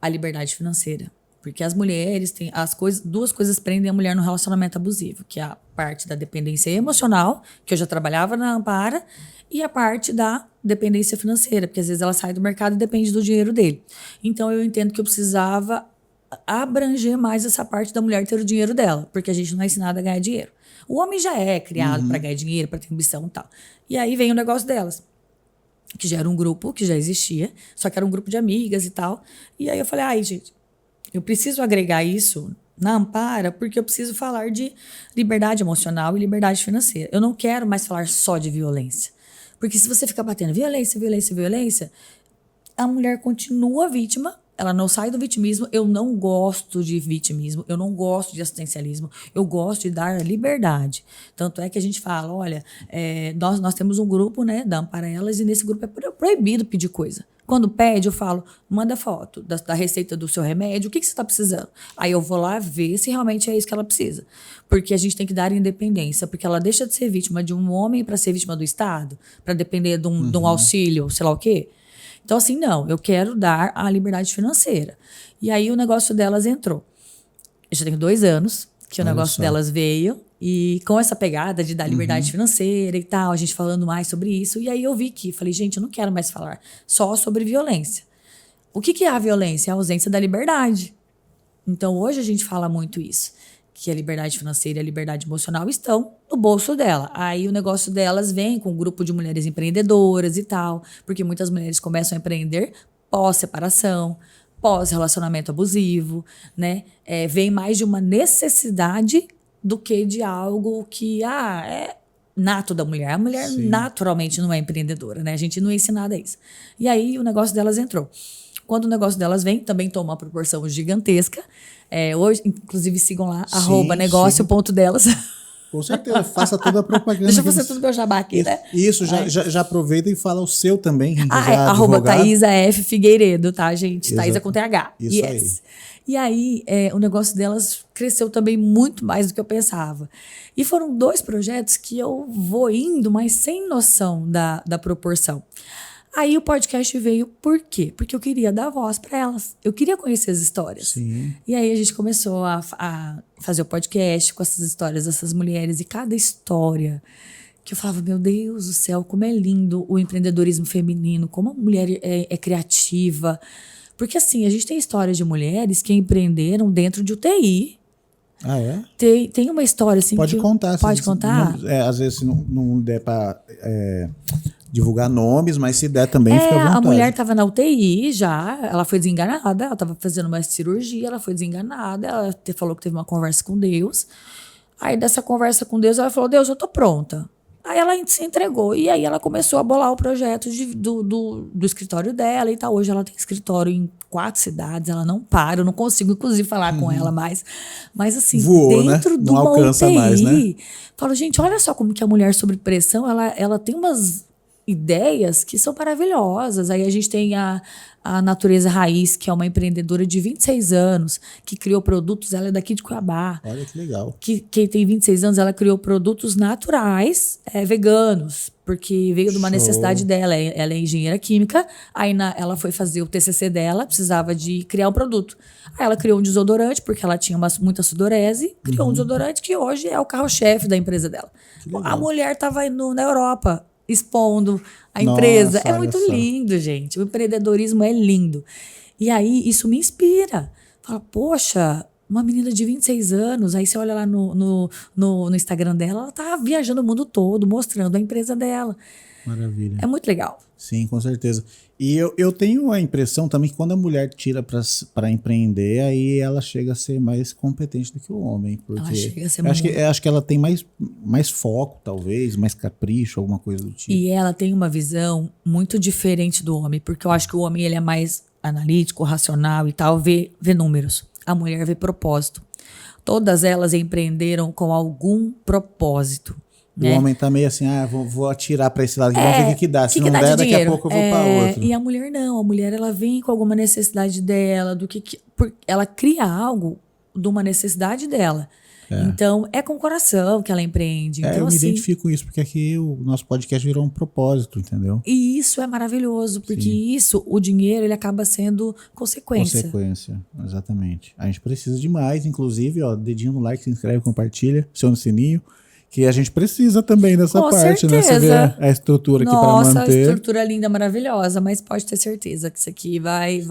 A liberdade financeira. Porque as mulheres têm duas coisas prendem a mulher no relacionamento abusivo, que é a parte da dependência emocional, que eu já trabalhava na Ampara, e a parte da dependência financeira, porque às vezes ela sai do mercado e depende do dinheiro dele. Então eu entendo que eu precisava abranger mais essa parte da mulher ter o dinheiro dela, porque a gente não é ensinado a ganhar dinheiro. O homem já é criado para ganhar dinheiro, para ter ambição e tal. E aí vem o negócio delas, que já era um grupo que já existia, só que era um grupo de amigas e tal. E aí eu falei, gente, eu preciso agregar isso na Ampara porque eu preciso falar de liberdade emocional e liberdade financeira. Eu não quero mais falar só de violência. Porque se você ficar batendo violência, a mulher continua vítima, ela não sai do vitimismo. Eu não gosto de vitimismo, eu não gosto de assistencialismo, eu gosto de dar liberdade. Tanto é que a gente fala, olha, nós temos um grupo, né, da Ampara Elas, e nesse grupo é proibido pedir coisa. Quando pede, eu falo, manda foto da receita do seu remédio, o que você está precisando? Aí eu vou lá ver se realmente é isso que ela precisa. Porque a gente tem que dar independência, porque ela deixa de ser vítima de um homem para ser vítima do Estado, para depender de um auxílio, sei lá o quê. Então, assim, não, eu quero dar a liberdade financeira. E aí o negócio delas entrou. Eu já tenho 2 anos que o negócio delas veio, e com essa pegada de dar liberdade financeira e tal, a gente falando mais sobre isso. E aí eu vi que, falei, gente, eu não quero mais falar só sobre violência. O que é a violência? A ausência da liberdade. Então, hoje a gente fala muito isso, que a liberdade financeira e a liberdade emocional estão no bolso dela. Aí o negócio delas vem com um grupo de mulheres empreendedoras e tal, porque muitas mulheres começam a empreender pós-separação, pós-relacionamento abusivo, né? Vem mais de uma necessidade do que de algo que é nato da mulher. A mulher Sim. naturalmente não é empreendedora, né? A gente não é ensinada isso. E aí o negócio delas entrou. Quando o negócio delas vem, também toma uma proporção gigantesca. Hoje, inclusive, sigam lá, @negócio.delas. Com certeza, faça toda a propaganda. Deixa eu fazer tudo meu jabá aqui, né? Isso, já aproveita e fala o seu também. @Thaisa F. Figueiredo, tá, gente? Thaisa com TH. Isso aí. E aí, o negócio delas cresceu também muito mais do que eu pensava. E foram 2 projetos que eu vou indo, mas sem noção da proporção. Aí o podcast veio por quê? Porque eu queria dar voz para elas. Eu queria conhecer as histórias. Sim. E aí a gente começou a fazer o podcast com essas histórias dessas mulheres. E cada história que eu falava, meu Deus do céu, como é lindo o empreendedorismo feminino, como a mulher é criativa. Porque assim, a gente tem histórias de mulheres que empreenderam dentro de UTI. Ah, é? Tem uma história assim. Pode contar. Pode contar? Às vezes não der para divulgar nomes, mas se der também fica à vontade. A mulher estava na UTI já, ela foi desenganada, ela estava fazendo uma cirurgia, ela foi desenganada, ela falou que teve uma conversa com Deus. Aí dessa conversa com Deus, ela falou, Deus, eu tô pronta. Aí ela se entregou e aí ela começou a bolar o projeto do escritório dela e tal. Hoje ela tem escritório em 4 cidades, ela não para, eu não consigo inclusive falar com ela mais. Mas assim, voou, dentro né? de uma alcança UTI, mais, né? falo, gente, olha só como que a mulher sob pressão, ela tem umas ideias que são maravilhosas. Aí a gente tem a Natureza Raiz, que é uma empreendedora de 26 anos, que criou produtos, ela é daqui de Cuiabá. Olha que legal. Que tem 26 anos, ela criou produtos naturais, veganos, porque veio de uma necessidade dela. Ela é engenheira química, aí ela foi fazer o TCC dela, precisava de criar um produto. Aí ela criou um desodorante, porque ela tinha muita sudorese, criou um desodorante que hoje é o carro-chefe da empresa dela. A mulher estava indo na Europa, expondo a empresa. Nossa, é muito lindo, gente. O empreendedorismo é lindo. E aí, isso me inspira. Fala, poxa, uma menina de 26 anos, aí você olha lá no Instagram dela, ela tá viajando o mundo todo, mostrando a empresa dela. Maravilha. É muito legal. Sim, com certeza. E eu tenho a impressão também que quando a mulher tira para empreender, aí ela chega a ser mais competente do que o homem. Porque ela chega a ser acho que ela tem mais foco, talvez, mais capricho, alguma coisa do tipo. E ela tem uma visão muito diferente do homem, porque eu acho que o homem ele é mais analítico, racional e tal, vê números. A mulher vê propósito. Todas elas empreenderam com algum propósito. O homem tá meio assim, vou atirar para esse lado, vamos ver o que dá. Se não der, daqui a pouco eu vou para outro. E a mulher não, a mulher ela vem com alguma necessidade dela, ela cria algo de uma necessidade dela. Então, é com o coração que ela empreende. Então, eu me identifico com isso, porque aqui o nosso podcast virou um propósito, entendeu? E isso é maravilhoso, porque o dinheiro, ele acaba sendo consequência. Consequência, exatamente. A gente precisa de mais, inclusive, dedinho no like, se inscreve, compartilha, aciona o sininho. Que a gente precisa também dessa parte, certeza. né? Você vê a estrutura aqui para manter. Nossa, a estrutura linda, maravilhosa, mas pode ter certeza que isso aqui vai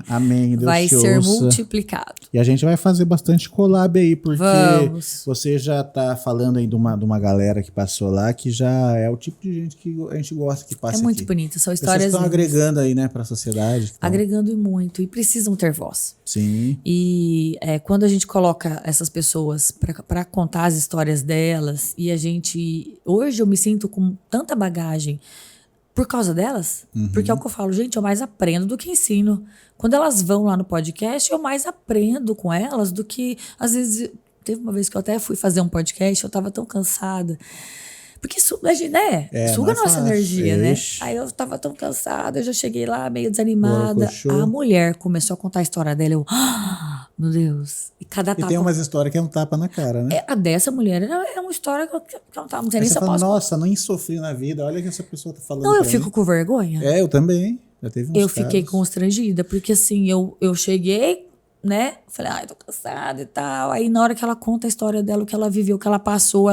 amém, Deus vai te ser ouça. multiplicado. E a gente vai fazer bastante collab aí, porque Vamos. Você já tá falando aí de uma galera que passou lá, que já é o tipo de gente que a gente gosta que passa aqui. É muito bonito, são histórias estão agregando aí, né, para a sociedade. Agregando e muito, e precisam ter voz. Sim. E quando a gente coloca essas pessoas para contar as histórias delas, e a gente... Hoje eu me sinto com tanta bagagem por causa delas, porque é o que eu falo, gente, eu mais aprendo do que ensino. Quando elas vão lá no podcast, eu mais aprendo com elas do que... Às vezes, teve uma vez que eu até fui fazer um podcast, eu tava tão cansada. Porque suga a nossa energia, né? Aí eu tava tão cansada, eu já cheguei lá meio desanimada. A mulher começou a contar a história dela, meu Deus. E tem umas histórias que é um tapa na cara, né? A dessa mulher é uma história que eu não sei nem se eu posso... Nossa, nem sofri na vida, olha o que essa pessoa tá falando. Não, eu fico com vergonha. Eu também. Já teve uns casos. Fiquei constrangida, porque assim, eu cheguei né? Falei, ai, tô cansada e tal. Aí na hora que ela conta a história dela, o que ela viveu, o que ela passou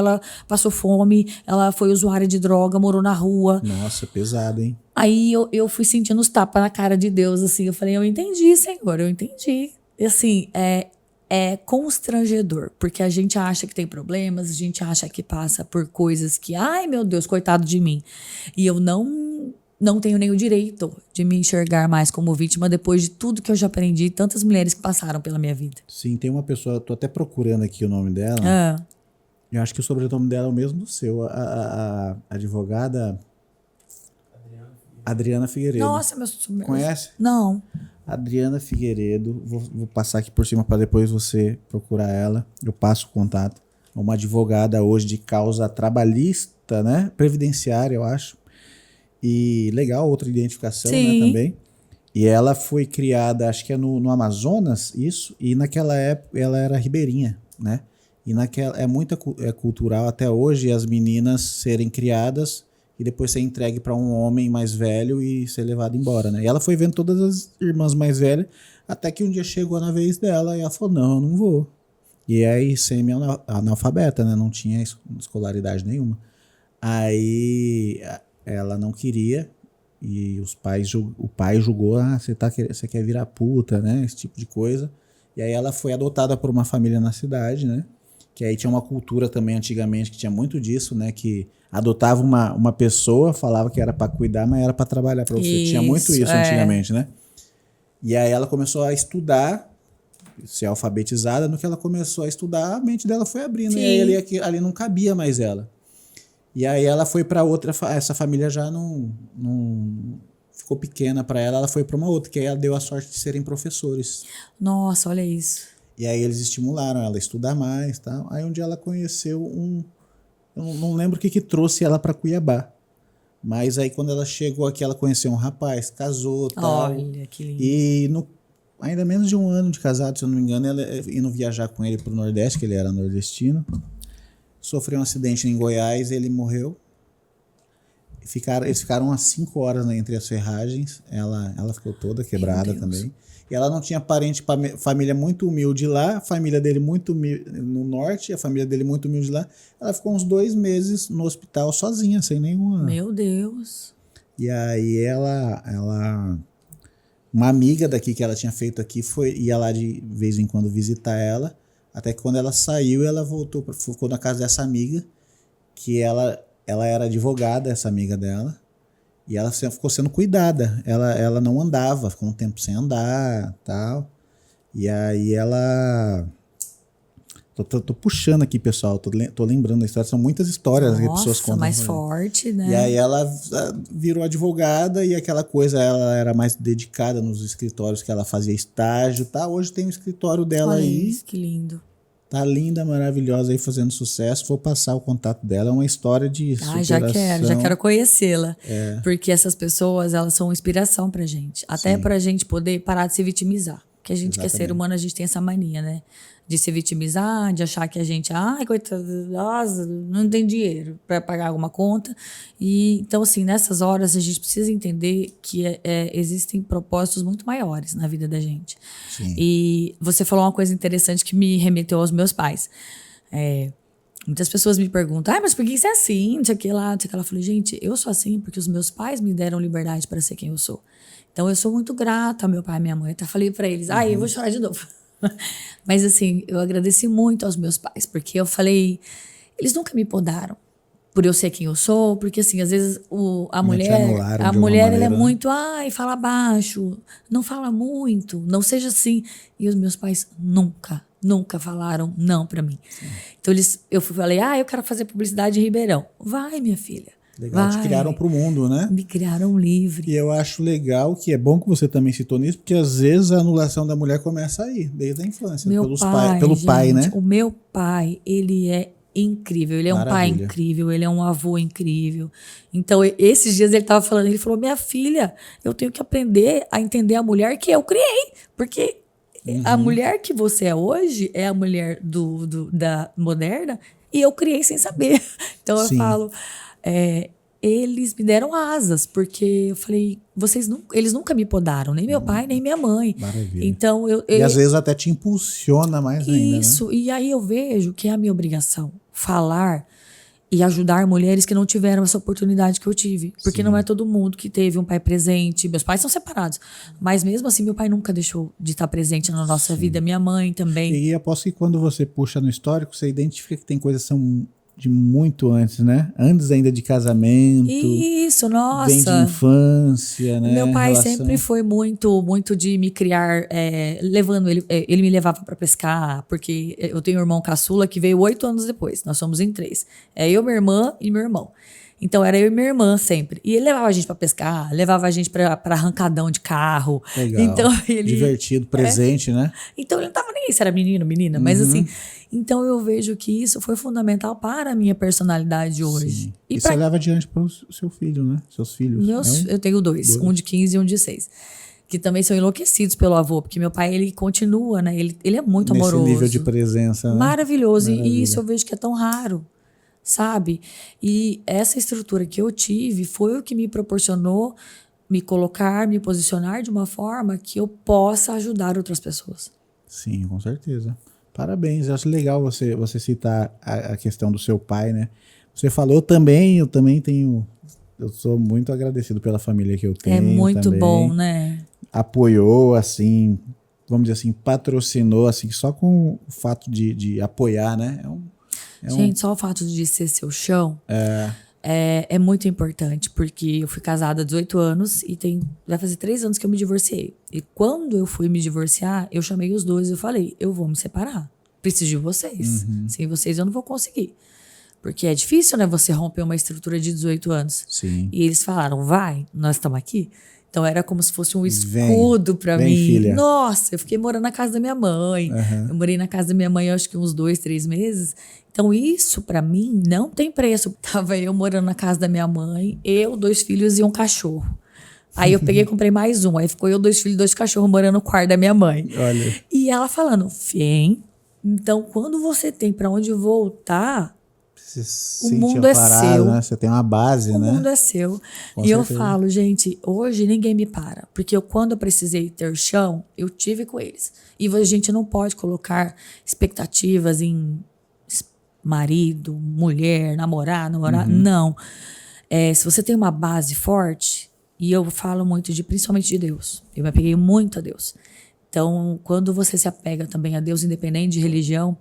fome, ela foi usuária de droga, morou na rua. Nossa, pesado, hein? Aí eu fui sentindo os tapas na cara de Deus, assim. Eu falei, eu entendi, Senhor, eu entendi. E assim, é constrangedor, porque a gente acha que tem problemas, a gente acha que passa por coisas que, ai meu Deus, coitado de mim. E eu não tenho nem o direito de me enxergar mais como vítima depois de tudo que eu já aprendi, tantas mulheres que passaram pela minha vida. Sim, tem uma pessoa, eu tô até procurando aqui o nome dela. Eu acho que o sobrenome dela é o mesmo do seu. A advogada Adriana Figueiredo. Nossa, meu sobrenome. Conhece? Não. Adriana Figueiredo. Vou passar aqui por cima para depois você procurar ela. Eu passo o contato. Uma advogada hoje de causa trabalhista, né? Previdenciária, eu acho. E legal, outra identificação, né, também. E ela foi criada, acho que é no Amazonas, isso. E naquela época ela era ribeirinha, né? E é muito cultural até hoje as meninas serem criadas e depois ser entregue para um homem mais velho e ser levado embora, né? E ela foi vendo todas as irmãs mais velhas, até que um dia chegou na vez dela e ela falou, não, eu não vou. E aí, semi-analfabeta, né? Não tinha escolaridade nenhuma. Aí ela não queria e o pai julgou, você quer virar puta, né? Esse tipo de coisa. E aí ela foi adotada por uma família na cidade, né? Que aí tinha uma cultura também antigamente que tinha muito disso, né? Que adotava uma pessoa, falava que era para cuidar, mas era para trabalhar para você. Tinha muito isso antigamente, né? E aí ela começou a estudar, ser alfabetizada. No que ela começou a estudar, a mente dela foi abrindo. Sim. E aí ali não cabia mais ela. E aí ela foi para outra, essa família já não ficou pequena para ela, ela foi para uma outra, que aí ela deu a sorte de serem professores. Nossa, olha isso. E aí eles estimularam ela a estudar mais e tal. Aí um dia ela conheceu eu não lembro o que trouxe ela para Cuiabá. Mas aí quando ela chegou aqui, ela conheceu um rapaz, casou e tal. Olha, que lindo. E ainda menos de um ano de casado, se eu não me engano, ela indo viajar com ele pro Nordeste, que ele era nordestino. Sofreu um acidente em Goiás, ele morreu. Eles ficaram umas 5 horas, né, entre as ferragens. Ela ficou toda quebrada também. E ela não tinha parente, família muito humilde lá, a família dele muito humilde no norte, a família dele muito humilde lá. Ela ficou uns 2 meses no hospital sozinha, sem nenhuma... Meu Deus! E aí uma amiga daqui que ela tinha feito aqui ia lá de vez em quando visitar ela, até que quando ela saiu, ela ficou na casa dessa amiga, que ela era advogada, essa amiga dela. E ela ficou sendo cuidada. Ela não andava, ficou um tempo sem andar tal. E aí ela... Tô puxando aqui, pessoal. Tô lembrando da história. São muitas histórias que as pessoas contam. Mais forte, né? E aí ela virou advogada e aquela coisa, ela era mais dedicada nos escritórios que ela fazia estágio. Tá? Hoje tem o escritório dela. Olha aí. Isso, que lindo. Tá linda, maravilhosa aí, fazendo sucesso. Vou passar o contato dela. É uma história de superação. Já quero conhecê-la. Porque essas pessoas, elas são inspiração pra gente. Até pra gente poder parar de se vitimizar. Porque a gente que é ser humano, a gente tem essa mania, né? De se vitimizar, de achar que a gente, coitada, nossa, não tem dinheiro para pagar alguma conta. E então, assim, nessas horas a gente precisa entender que existem propósitos muito maiores na vida da gente. Sim. E você falou uma coisa interessante que me remeteu aos meus pais. Muitas pessoas me perguntam, mas por que você é assim? Não sei o que lá, não sei o que lá. Eu falei, gente, eu sou assim porque os meus pais me deram liberdade para ser quem eu sou. Então, eu sou muito grata ao meu pai e minha mãe. Eu até falei para eles, eu vou chorar de novo. Mas assim, eu agradeci muito aos meus pais, porque eu falei, eles nunca me podaram por eu ser quem eu sou, porque assim, às vezes a mulher ela é muito, fala baixo, não fala muito, não seja assim. E os meus pais nunca falaram não pra mim. Sim. Então eu falei, eu quero fazer publicidade em Ribeirão. Vai, minha filha. Legal, te criaram pro mundo, né? Me criaram livre. E eu acho legal, que é bom que você também citou nisso, porque às vezes a anulação da mulher começa aí, desde a infância, pelo pai, né? O meu pai, ele é incrível, ele é um pai incrível, ele é um avô incrível. Então, esses dias ele tava falando, ele falou, minha filha, eu tenho que aprender a entender a mulher que eu criei, porque a mulher que você é hoje é a mulher da moderna, e eu criei sem saber. Então, eu falo... eles me deram asas, porque eu falei, eles nunca me podaram, nem meu pai, nem minha mãe. Maravilha. Então, e às vezes até te impulsiona mais ainda, né? Isso, e aí eu vejo que é a minha obrigação falar e ajudar mulheres que não tiveram essa oportunidade que eu tive. Porque não é todo mundo que teve um pai presente. Meus pais são separados. Mas mesmo assim, meu pai nunca deixou de estar presente na nossa vida. Minha mãe também. E aposto que quando você puxa no histórico, você identifica que tem coisas que são de muito antes, né? Antes ainda de casamento. Isso, nossa. Vem de infância, né? Meu pai Relação. sempre foi muito de me criar, levando ele me levava para pescar, porque eu tenho um irmão caçula que veio 8 anos depois. Nós somos em 3. É eu, minha irmã e meu irmão. Então era eu e minha irmã sempre. E ele levava a gente para pescar, levava a gente para arrancadão de carro. Legal. Então, ele, divertido, presente, né? Então ele não tava nem aí se era menino, menina, mas assim. Então eu vejo que isso foi fundamental para a minha personalidade hoje. Sim. E você leva adiante para o seu filho, né? Seus filhos. Eu tenho 2, um de 15 e um de 6. Que também são enlouquecidos pelo avô, porque meu pai, ele continua, né? Ele é muito amoroso. Nesse nível de presença, né? Maravilhoso. E isso eu vejo que é tão raro, sabe? E essa estrutura que eu tive foi o que me proporcionou me colocar, me posicionar de uma forma que eu possa ajudar outras pessoas. Sim, com certeza. Parabéns, eu acho legal você citar a questão do seu pai, né? Você falou também, eu sou muito agradecido pela família que eu tenho. É muito também. bom, né? Apoiou, assim, vamos dizer assim, patrocinou, assim, só com o fato de apoiar, né? Gente, só o fato de ser seu chão é muito importante, porque eu fui casada há 18 anos e vai fazer 3 anos que eu me divorciei. E quando eu fui me divorciar, eu chamei os dois e eu falei, eu vou me separar. Preciso de vocês. Sem vocês eu não vou conseguir. Porque é difícil, né, você romper uma estrutura de 18 anos. Sim. E eles falaram, vai, nós estamos aqui. Então era como se fosse um escudo pra mim. Filha. Nossa, eu fiquei morando na casa da minha mãe. Eu morei na casa da minha mãe, acho que uns 2, 3 meses. Então isso pra mim não tem preço. Tava eu morando na casa da minha mãe, eu, 2 filhos e um cachorro. Aí eu peguei e comprei mais um. Aí ficou eu, 2 filhos e 2 cachorros morando no quarto da minha mãe. Olha. E ela falando, Fém, então quando você tem pra onde voltar, o mundo é seu. Né? Você tem uma base, né? O mundo é seu. Com e certeza. eu falo, gente, hoje ninguém me para. Porque quando eu precisei ter chão, eu tive com eles. E a gente não pode colocar expectativas em marido, mulher, namorado. Não. Se você tem uma base forte, e eu falo muito principalmente de Deus. Eu me apeguei muito a Deus. Então, quando você se apega também a Deus, independente de religião,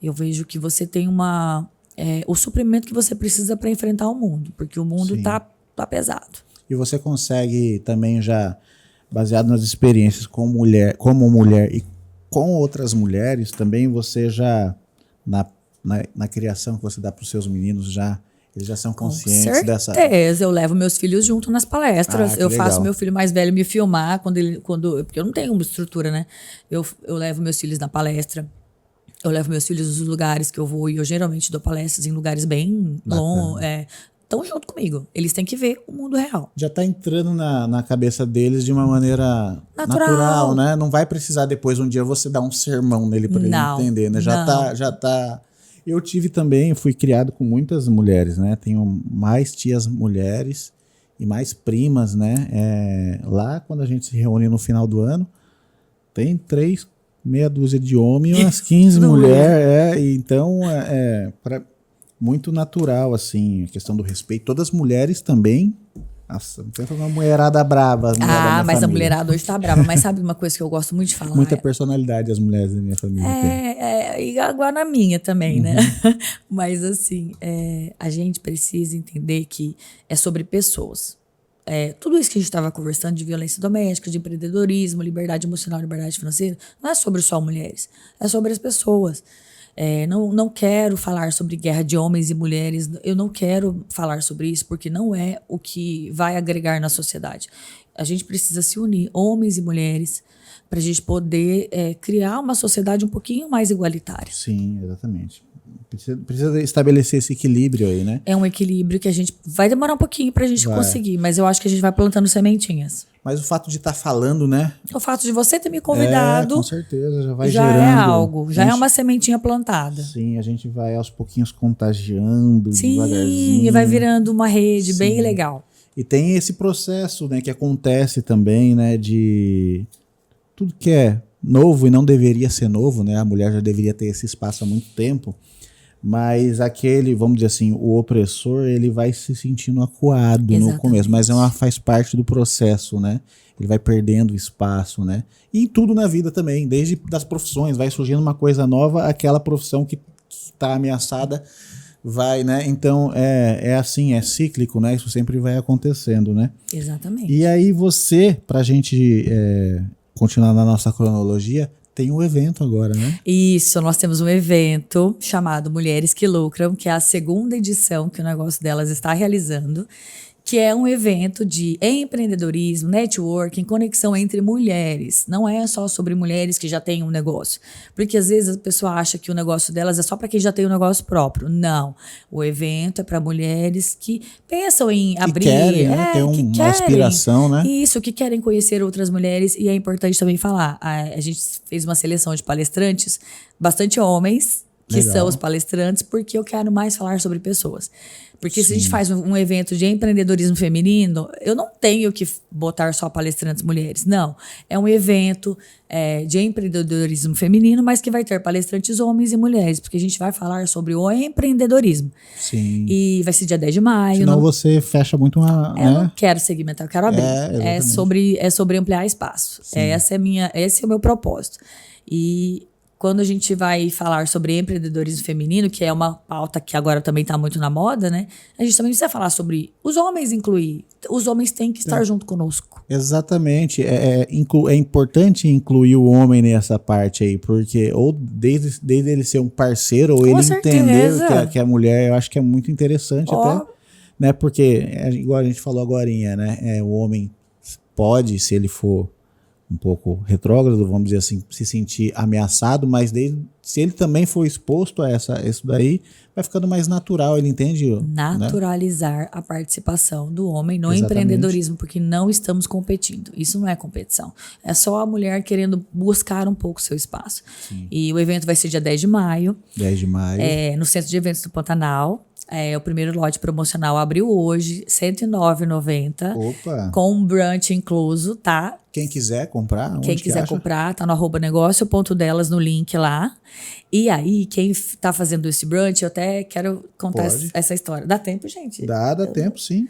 eu vejo que você tem o suprimento que você precisa para enfrentar o mundo, porque o mundo tá pesado. E você consegue também já, baseado nas experiências como mulher e com outras mulheres, também você já, na criação que você dá para os seus meninos, eles já são conscientes dessa... Com certeza, eu levo meus filhos junto nas palestras, eu legal. faço meu filho mais velho me filmar, porque eu não tenho uma estrutura, né? Eu levo meus filhos na palestra. Eu levo meus filhos nos lugares que eu vou e eu geralmente dou palestras em lugares bem longos. Estão junto comigo. Eles têm que ver o mundo real. Já está entrando na cabeça deles de uma maneira natural, né? Não vai precisar depois um dia você dar um sermão nele para ele entender, né? Já tá. Eu fui criado com muitas mulheres, né? Tenho mais tias mulheres e mais primas, né? Lá quando a gente se reúne no final do ano, tem 3, meia dúzia de homens e umas 15 mulheres. Então, muito natural, assim, a questão do respeito. Todas as mulheres também. Nossa, não pensa numa mulherada brava. Mas a mulherada hoje tá brava. Mas sabe uma coisa que eu gosto muito de falar? Muita personalidade as mulheres da minha família têm. E agora na minha também, né? Mas assim, a gente precisa entender que é sobre pessoas. Tudo isso que a gente estava conversando de violência doméstica, de empreendedorismo, liberdade emocional, liberdade financeira, não é sobre só mulheres, é sobre as pessoas. Não quero falar sobre guerra de homens e mulheres, eu não quero falar sobre isso porque não é o que vai agregar na sociedade. A gente precisa se unir, homens e mulheres, para a gente poder criar uma sociedade um pouquinho mais igualitária. Sim, exatamente. Precisa estabelecer esse equilíbrio aí, né? É um equilíbrio que a gente vai demorar um pouquinho pra gente conseguir, mas eu acho que a gente vai plantando sementinhas. Mas o fato de estar falando, né? O fato de você ter me convidado... com certeza, já vai já gerando... é algo, já é uma sementinha plantada. Sim, a gente vai aos pouquinhos contagiando, devagarzinho. Sim, e vai virando uma rede bem legal. E tem esse processo, né, que acontece também, né, de tudo que é novo e não deveria ser novo, né? A mulher já deveria ter esse espaço há muito tempo. Mas aquele, vamos dizer assim, o opressor, ele vai se sentindo acuado no começo, mas faz parte do processo, né? Ele vai perdendo espaço, né? E em tudo na vida também, desde das profissões, vai surgindo uma coisa nova, aquela profissão que está ameaçada vai, né? Então, é assim, é cíclico, né? Isso sempre vai acontecendo, né? Exatamente. E aí você, pra gente continuar na nossa cronologia, tem um evento agora, né? Isso, nós temos um evento chamado Mulheres que Lucram, que é a 2ª edição que o negócio delas está realizando, que é um evento de empreendedorismo, networking, conexão entre mulheres. Não é só sobre mulheres que já têm um negócio. Porque às vezes a pessoa acha que o negócio delas é só para quem já tem um negócio próprio. Não. O evento é para mulheres que pensam em abrir. Querem, né? Tem uma aspiração, né? Isso, que querem conhecer outras mulheres. E é importante também falar, a gente fez uma seleção de palestrantes, bastante homens, que são os palestrantes, porque eu quero mais falar sobre pessoas. Porque se a gente faz um evento de empreendedorismo feminino, eu não tenho que botar só palestrantes mulheres. Não. É um evento de empreendedorismo feminino, mas que vai ter palestrantes homens e mulheres, porque a gente vai falar sobre o empreendedorismo. Sim. E vai ser dia 10 de maio. Senão você fecha muito uma... Eu não quero segmentar, eu quero abrir. É sobre ampliar espaço. Esse é o meu propósito. E quando a gente vai falar sobre empreendedorismo feminino, que é uma pauta que agora também está muito na moda, né? A gente também precisa falar sobre os homens incluir. Os homens têm que estar junto conosco. Exatamente. É importante incluir o homem nessa parte aí, porque ou desde ele ser um parceiro, ou ele entender que a mulher, eu acho que é muito interessante até, né? Porque, igual a gente falou agorinha, né? O homem pode, se ele for um pouco retrógrado, vamos dizer assim, se sentir ameaçado, mas se ele também for exposto a isso daí, vai ficando mais natural, ele entende? Naturalizar, né? A participação do homem no empreendedorismo, porque não estamos competindo. Isso não é competição. É só a mulher querendo buscar um pouco o seu espaço. Sim. E o evento vai ser dia 10 de maio. 10 de maio. No Centro de Eventos do Pantanal. O primeiro lote promocional abriu hoje, R$ 109,90. Opa! Com um brunch incluso, tá? Quem quiser comprar, quem quiser comprar, tá no @negócio.delas no link lá. E aí, quem tá fazendo esse brunch, eu até quero contar essa história. Dá tempo, gente? Dá tempo, sim.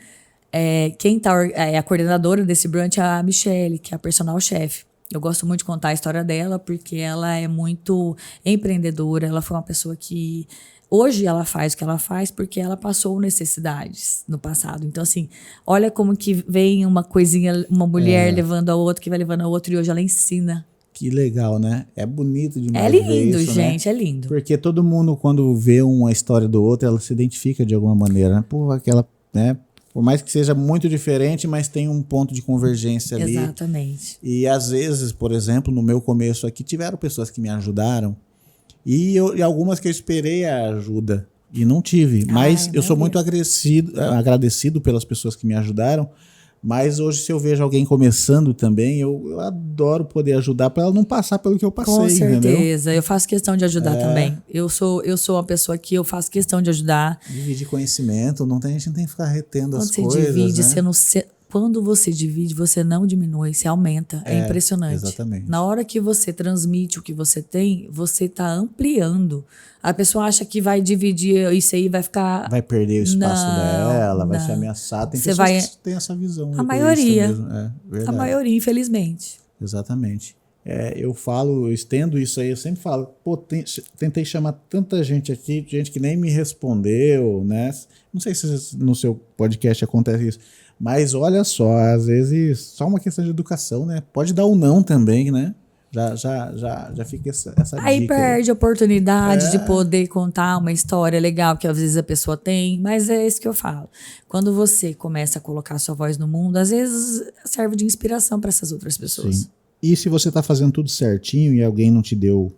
Quem tá a coordenadora desse brunch é a Michele, que é a personal chef. Eu gosto muito de contar a história dela, porque ela é muito empreendedora. Ela foi uma pessoa que... Hoje ela faz o que ela faz porque ela passou necessidades no passado. Então, assim, olha como que vem uma coisinha, uma mulher levando a outra, que vai levando a outra, e hoje ela ensina. Que legal, né? É bonito demais. É lindo, isso, gente, né? É lindo. Porque todo mundo, quando vê uma história do outro, ela se identifica de alguma maneira, né? Pô, aquela, né? Por mais que seja muito diferente, mas tem um ponto de convergência ali. Exatamente. E às vezes, por exemplo, no meu começo aqui, tiveram pessoas que me ajudaram, e algumas que eu esperei a ajuda e não tive. Mas eu sou muito agradecido pelas pessoas que me ajudaram. Mas hoje, se eu vejo alguém começando também, eu adoro poder ajudar para ela não passar pelo que eu passei. Com certeza. Entendeu? Eu faço questão de ajudar também. Eu sou uma pessoa que eu faço questão de ajudar. Dividir conhecimento, a gente não tem que ficar retendo as coisas. Quando você divide, né? Quando você divide, você não diminui, você aumenta. É impressionante. Exatamente. Na hora que você transmite o que você tem, você está ampliando. A pessoa acha que vai dividir isso aí, vai ficar... Vai perder o espaço dela, vai ser ameaçada. Tem pessoas que têm essa visão. A maioria. Verdade. A maioria, infelizmente. Exatamente. Eu estendo isso aí, eu sempre falo, tentei chamar tanta gente aqui, gente que nem me respondeu, né? Não sei se no seu podcast acontece isso, mas olha só, às vezes só uma questão de educação, né? Pode dar um não também, né? Já fica essa aí dica. Aí perde a oportunidade de poder contar uma história legal que às vezes a pessoa tem, mas é isso que eu falo. Quando você começa a colocar a sua voz no mundo, às vezes serve de inspiração para essas outras pessoas. Sim. E se você está fazendo tudo certinho e alguém não te deu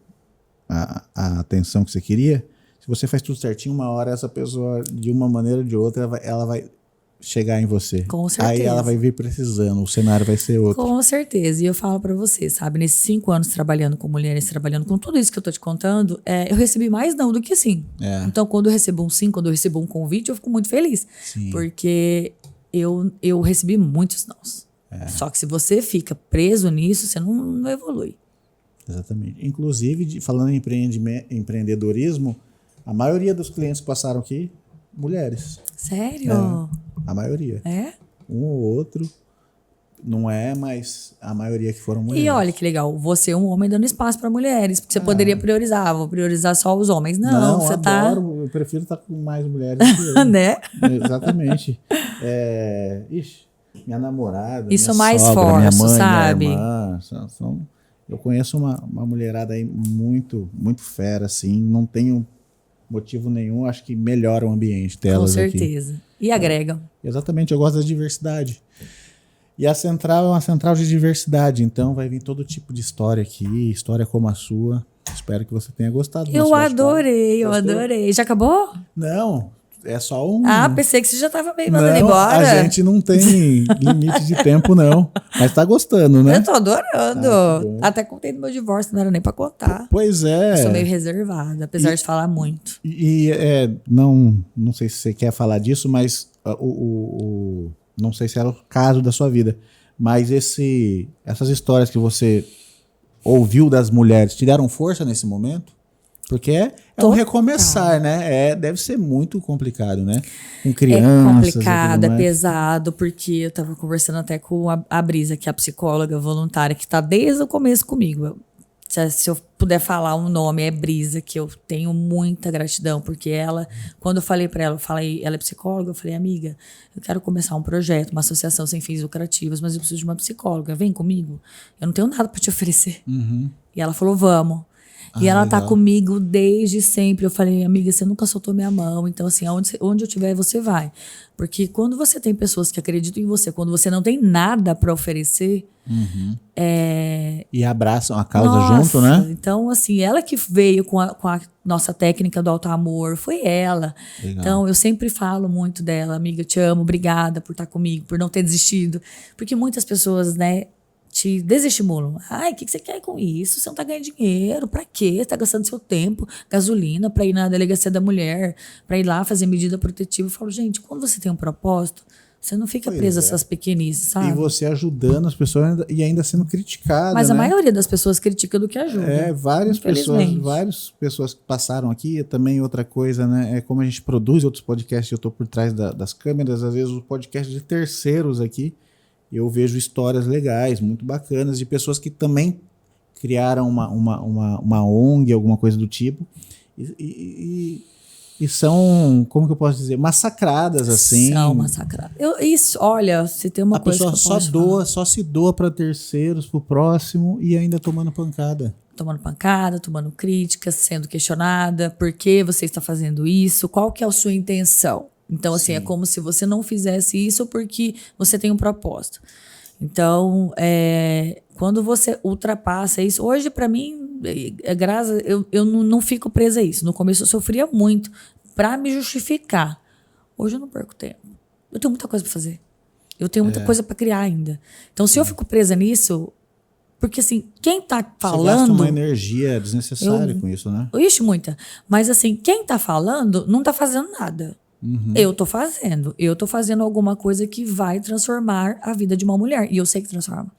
a atenção que você queria, Se você faz tudo certinho, uma hora essa pessoa, de uma maneira ou de outra, ela vai chegar em você. Com certeza. Aí ela vai vir precisando, o cenário vai ser outro. Com certeza. E eu falo pra você, sabe? Nesses 5 anos trabalhando com mulheres, trabalhando com tudo isso que eu tô te contando, eu recebi mais não do que sim. Então, quando eu recebo um sim, quando eu recebo um convite, eu fico muito feliz. Sim. Porque eu recebi muitos nãos. Só que se você fica preso nisso, você não evolui. Exatamente. Inclusive, falando em empreendedorismo, a maioria dos clientes que passaram aqui, mulheres. Sério? A maioria. É? Um ou outro, não é, mas a maioria que foram mulheres. E olha que legal, você é um homem dando espaço para mulheres, porque você poderia priorizar, vou priorizar só os homens. Não, você adoro, eu prefiro estar com mais mulheres que eu. Né? Exatamente. Minha namorada, isso minha mais sogra, forte, minha mãe, sabe? minha irmã, eu conheço uma mulherada aí muito, muito fera, assim, não tenho motivo nenhum, acho que melhora o ambiente delas aqui. Com certeza. E agregam. Exatamente, eu gosto da diversidade. E a central é uma central de diversidade, então vai vir todo tipo de história aqui, história como a sua. Espero que você tenha gostado. Eu adorei. Já acabou? Não, é só um... pensei que você já estava meio mandando embora. A gente não tem limite de tempo, não. Mas tá gostando, né? Eu tô adorando. Até contei do meu divórcio, não era nem pra contar. Pois é. Eu sou meio reservada, apesar de falar muito. Não sei se você quer falar disso, mas não sei se era o caso da sua vida, mas essas histórias que você ouviu das mulheres te deram força nesse momento? Porque é um recomeçar, né? Deve ser muito complicado, né? Com crianças. É complicado, é pesado, porque eu tava conversando até com a Brisa, que é a psicóloga voluntária, que tá desde o começo comigo. Se eu puder falar um nome, é Brisa, que eu tenho muita gratidão, porque ela, quando eu falei pra ela, ela é psicóloga, eu falei, amiga, eu quero começar um projeto, uma associação sem fins lucrativos, mas eu preciso de uma psicóloga, vem comigo, eu não tenho nada pra te oferecer. E ela falou, vamos. E ela legal. Tá comigo desde sempre. Eu falei, amiga, você nunca soltou minha mão. Então, assim, onde eu estiver, você vai. Porque quando você tem pessoas que acreditam em você, quando você não tem nada para oferecer... E abraçam a causa junto, né? Então, assim, ela que veio com a nossa técnica do auto-amor, foi ela. Legal. Então, eu sempre falo muito dela. Amiga, eu te amo, obrigada por estar comigo, por não ter desistido. Porque muitas pessoas, né... te desestimulam. Ai, o que você quer com isso? Você não tá ganhando dinheiro. Pra quê? Você tá gastando seu tempo, gasolina, pra ir na delegacia da mulher, pra ir lá fazer medida protetiva. Eu falo, gente, quando você tem um propósito, você não fica preso a essas pequenices, sabe? E você ajudando as pessoas e ainda sendo criticada, mas né? A maioria das pessoas critica do que ajuda. Várias pessoas que passaram aqui. Também outra coisa, né? É como a gente produz outros podcasts, eu tô por trás das câmeras, às vezes o podcast de terceiros aqui, eu vejo histórias legais, muito bacanas, de pessoas que também criaram uma ONG, alguma coisa do tipo, e são, como que eu posso dizer, massacradas, assim. São massacradas. Olha, se tem uma coisa que eu posso falar. Só se doa para terceiros, pro próximo, e ainda tomando pancada. Tomando críticas, sendo questionada, por que você está fazendo isso, qual que é a sua intenção? Então, assim, é como se você não fizesse isso porque você tem um propósito. Então, quando você ultrapassa isso... Hoje, para mim, eu não fico presa a isso. No começo, eu sofria muito para me justificar. Hoje, eu não perco tempo. Eu tenho muita coisa para fazer. Eu tenho muita coisa para criar ainda. Então, se eu fico presa nisso... Porque, assim, quem tá falando... Você gasta uma energia desnecessária com isso, né? Ixi, muita. Mas, assim, quem tá falando não tá fazendo nada. Eu tô fazendo alguma coisa que vai transformar a vida de uma mulher. E eu sei que transforma.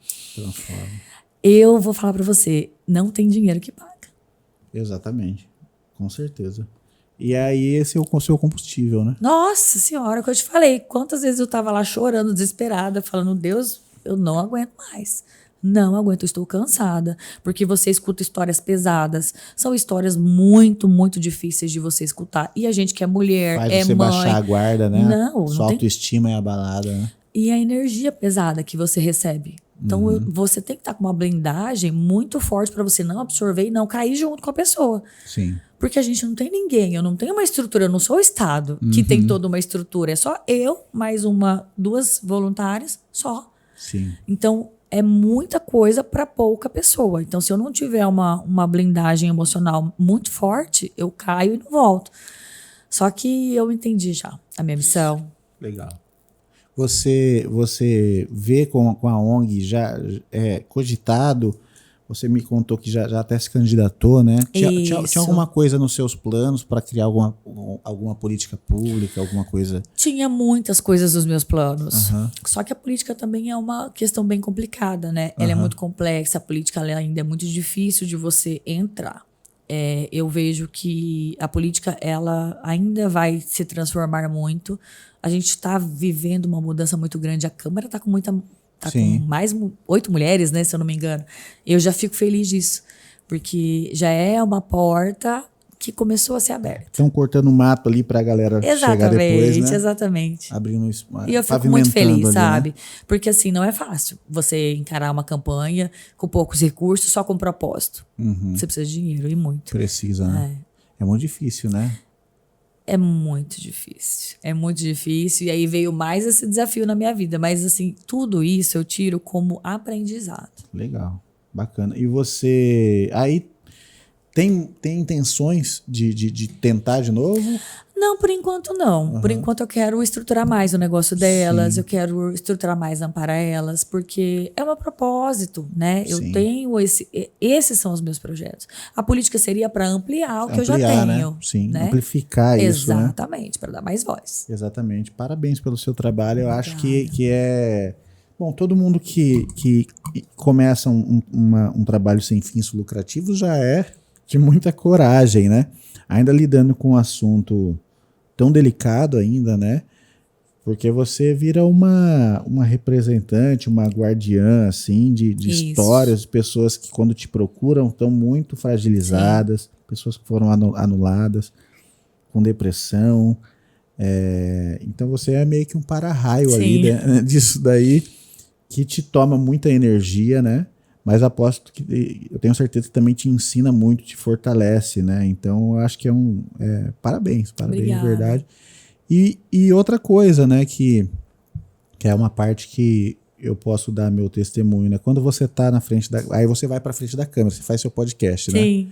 Eu vou falar pra você, não tem dinheiro que paga. Exatamente, com certeza. E aí esse é o seu combustível, né? Nossa senhora, que eu te falei, quantas vezes eu tava lá chorando, desesperada, falando, Deus, eu não aguento mais. Não aguento, eu estou cansada. Porque você escuta histórias pesadas. São histórias muito, muito difíceis de você escutar. E a gente que é mulher, faz é você mãe... baixar a guarda, né? Sua autoestima é abalada, né? E a energia pesada que você recebe. Então, você tem que estar com uma blindagem muito forte para você não absorver e não cair junto com a pessoa. Sim. Porque a gente não tem ninguém. Eu não tenho uma estrutura, eu não sou o Estado que tem toda uma estrutura. É só eu, mais 2 voluntárias, só. Sim. Então... é muita coisa para pouca pessoa. Então, se eu não tiver uma blindagem emocional muito forte, eu caio e não volto. Só que eu entendi já a minha missão. Legal. Você vê com a ONG já cogitado, você me contou que já até se candidatou, né? Tinha alguma coisa nos seus planos para criar alguma política pública, alguma coisa? Tinha muitas coisas nos meus planos. Só que a política também é uma questão bem complicada, né? Ela é muito complexa, a política ela ainda é muito difícil de você entrar. Eu vejo que a política ela ainda vai se transformar muito. A gente está vivendo uma mudança muito grande. A Câmara está com com mais 8 mulheres, né, se eu não me engano. Eu já fico feliz disso, porque já é uma porta que começou a ser aberta. Estão cortando mato ali para a galera chegar depois, né? Exatamente. Abrindo isso, e eu fico muito feliz, ali, sabe? Né? Porque assim, não é fácil você encarar uma campanha com poucos recursos, só com propósito. Você precisa de dinheiro e muito. Precisa, né? É muito difícil, né? É muito difícil. É muito difícil. E aí veio mais esse desafio na minha vida. Mas assim, tudo isso eu tiro como aprendizado. Legal. Bacana. E você aí tem intenções de tentar de novo? Não, por enquanto não. Por enquanto eu quero estruturar mais o negócio delas, eu quero estruturar mais, amparar elas, porque é um propósito, né? Eu tenho esses são os meus projetos. A política seria para ampliar o que eu já tenho. Né? Sim, né? Amplificar isso, né? Exatamente, para dar mais voz. Exatamente. Parabéns pelo seu trabalho. Eu acho que é... Bom, todo mundo que começa um trabalho sem fins lucrativos já é de muita coragem, né? Ainda lidando com um assunto tão delicado ainda, né? Porque você vira uma representante, uma guardiã, assim, de histórias, de pessoas que quando te procuram estão muito fragilizadas, pessoas que foram anuladas, com depressão. Então você é meio que um para-raio ali, né, disso daí, que te toma muita energia, né? Mas aposto que eu tenho certeza que também te ensina muito, te fortalece, né? Então eu acho que parabéns, Obrigada. De verdade. E outra coisa, né, que é uma parte que eu posso dar meu testemunho, né? Quando você tá na frente aí você vai pra frente da câmera, você faz seu podcast, né? Sim.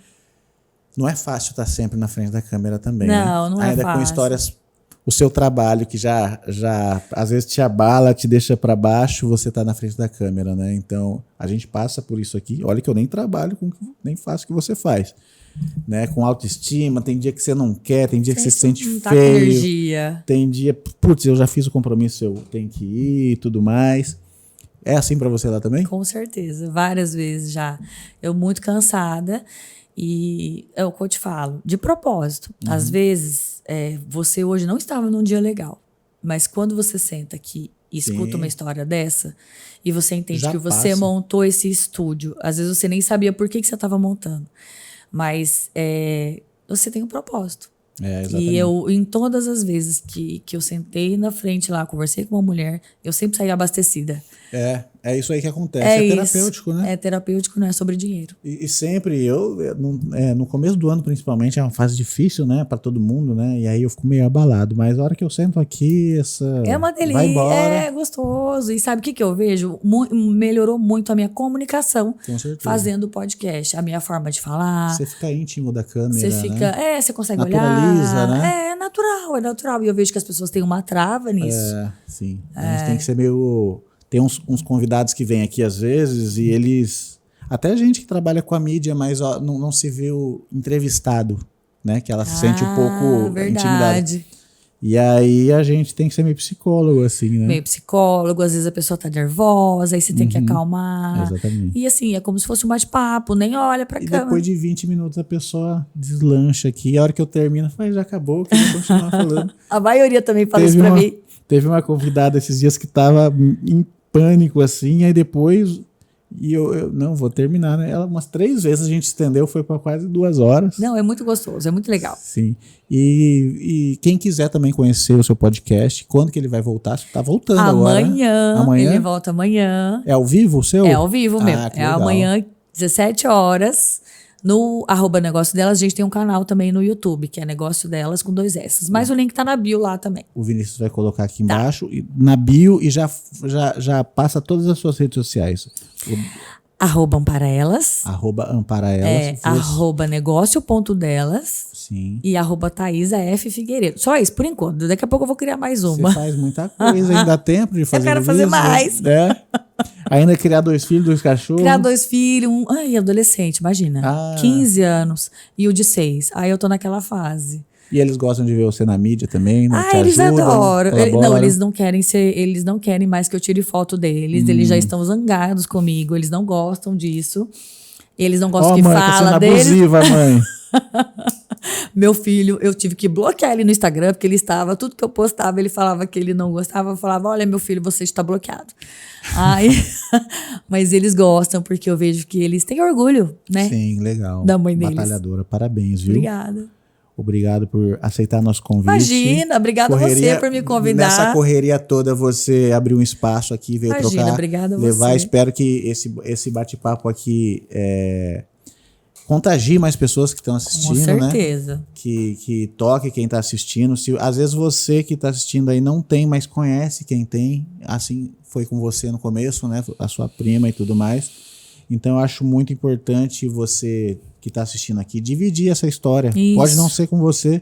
Não é fácil estar sempre na frente da câmera também, não, né? Não é ainda fácil. Com histórias, o seu trabalho que já às vezes te abala, te deixa para baixo, você tá na frente da câmera, né? Então, a gente passa por isso aqui. Olha que eu nem trabalho nem faço o que você faz, né? Com autoestima, tem dia que você não quer, tem dia que você se sente feio. Tá com energia. Tem dia, putz, eu já fiz o compromisso, eu tenho que ir e tudo mais. É assim para você lá também? Com certeza, várias vezes já. Eu muito cansada e é o que eu te falo, de propósito. Às vezes, você hoje não estava num dia legal, mas quando você senta aqui e escuta uma história dessa e você entende já que você montou esse estúdio, às vezes você nem sabia por que você estava montando, mas você tem um propósito. Exatamente. E eu, em todas as vezes que eu sentei na frente lá, conversei com uma mulher, eu sempre saí abastecida. É isso aí que acontece. É terapêutico, né? É terapêutico, não é sobre dinheiro. E sempre no começo do ano, principalmente, é uma fase difícil, né? Pra todo mundo, né? E aí eu fico meio abalado. Mas a hora que eu sento aqui, é uma delícia, vai embora. É gostoso. E sabe o que eu vejo? Melhorou muito a minha comunicação fazendo o podcast. A minha forma de falar. Você fica íntimo da câmera, você fica, né? Você consegue naturaliza, olhar. Né? É natural. E eu vejo que as pessoas têm uma trava nisso. Sim. A gente tem que ser meio... Tem uns convidados que vêm aqui às vezes e eles... Até gente que trabalha com a mídia, mas não se vê o entrevistado, né? Que ela se sente um pouco intimidada. E aí a gente tem que ser meio psicólogo, assim, né? Meio psicólogo, às vezes a pessoa tá nervosa, aí você tem que acalmar. Exatamente. E assim, é como se fosse um bate-papo, nem olha pra câmera. E depois de 20 minutos a pessoa deslancha aqui. E a hora que eu termino, eu falo, já acabou, que eu vou continuar falando. A maioria também fala isso pra mim. Teve uma convidada esses dias que tava em pânico, assim, aí depois... E eu não, vou terminar, né? Ela umas 3 vezes a gente estendeu, foi para quase 2 horas. Não, é muito gostoso, é muito legal. Sim. E quem quiser também conhecer o seu podcast, quando que ele vai voltar? Você tá voltando agora. Amanhã. Ele volta amanhã. É ao vivo o seu? É ao vivo mesmo. É legal. amanhã, 17 horas, No @negócio delas, a gente tem um canal também no YouTube, que é Negócio Delas com 2 S. Mas o link tá na bio lá também. O Vinícius vai colocar aqui embaixo, na bio, e já passa todas as suas redes sociais. @AmparaElas. @AmparaElas. @negócio.delas. Sim. E @Thaisa F. Figueiredo. Só isso, por enquanto. Daqui a pouco eu vou criar mais uma. Você faz muita coisa, ainda dá tempo de fazer. Eu quero fazer mais. Né? Ainda criar 2 filhos, 2 cachorros. Criar 2 filhos, adolescente, imagina. 15 anos e o de 6. Aí eu tô naquela fase. E eles gostam de ver você na mídia também, né? Te Eles ajudam, adoram. colaboram. Não, eles não querem mais que eu tire foto deles. Eles já estão zangados comigo, eles não gostam disso. Eles não gostam que mãe, fala tá sendo deles. abusiva, mãe. Meu filho, eu tive que bloquear ele no Instagram, porque ele estava, tudo que eu postava, ele falava que ele não gostava. Eu falava, olha, meu filho, você está bloqueado. Mas eles gostam, porque eu vejo que eles têm orgulho, né? Sim, legal. Da mãe deles. Batalhadora, parabéns, viu? Obrigada. Obrigado por aceitar nosso convite. Imagina, obrigada a você por me convidar. Nessa correria toda, você abriu um espaço aqui, veio trocar. Obrigada a levar. você. Espero que esse bate-papo aqui contagie mais pessoas que estão assistindo, Com certeza. Né? Que toque quem está assistindo. Às vezes você que está assistindo aí não tem, mas conhece quem tem. Assim foi com você no começo, né? A sua prima e tudo mais. Então eu acho muito importante você que está assistindo aqui dividir essa história. Isso. Pode não ser com você.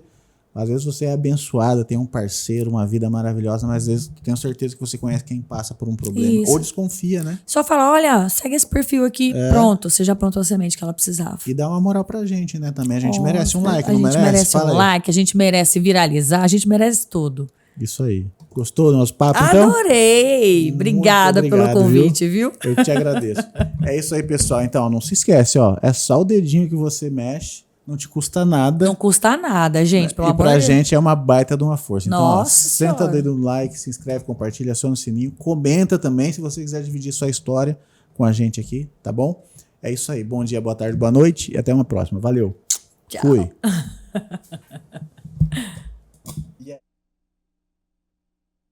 Às vezes você é abençoada, tem um parceiro, uma vida maravilhosa, mas às vezes tenho certeza que você conhece quem passa por um problema. Isso. Ou desconfia, né? Só fala, olha, segue esse perfil aqui, pronto, você já plantou a semente que ela precisava. E dá uma moral pra gente, né? Também a gente merece um like, não merece? A gente merece Fala um aí. like, a gente merece viralizar, a gente merece tudo. Isso aí. Gostou do nosso papo, então? Adorei! Obrigada pelo convite, viu? Eu te agradeço. É isso aí, pessoal. Então, não se esquece, ó. É só o dedinho que você mexe. Não te custa nada. Não custa nada, gente, pelo amor de Deus. E pra gente é uma baita de uma força. Então, Nossa, senta o dedo no like, se inscreve, compartilha, aciona o sininho. Comenta também se você quiser dividir sua história com a gente aqui, tá bom? É isso aí. Bom dia, boa tarde, boa noite e até uma próxima. Valeu. Tchau. Fui.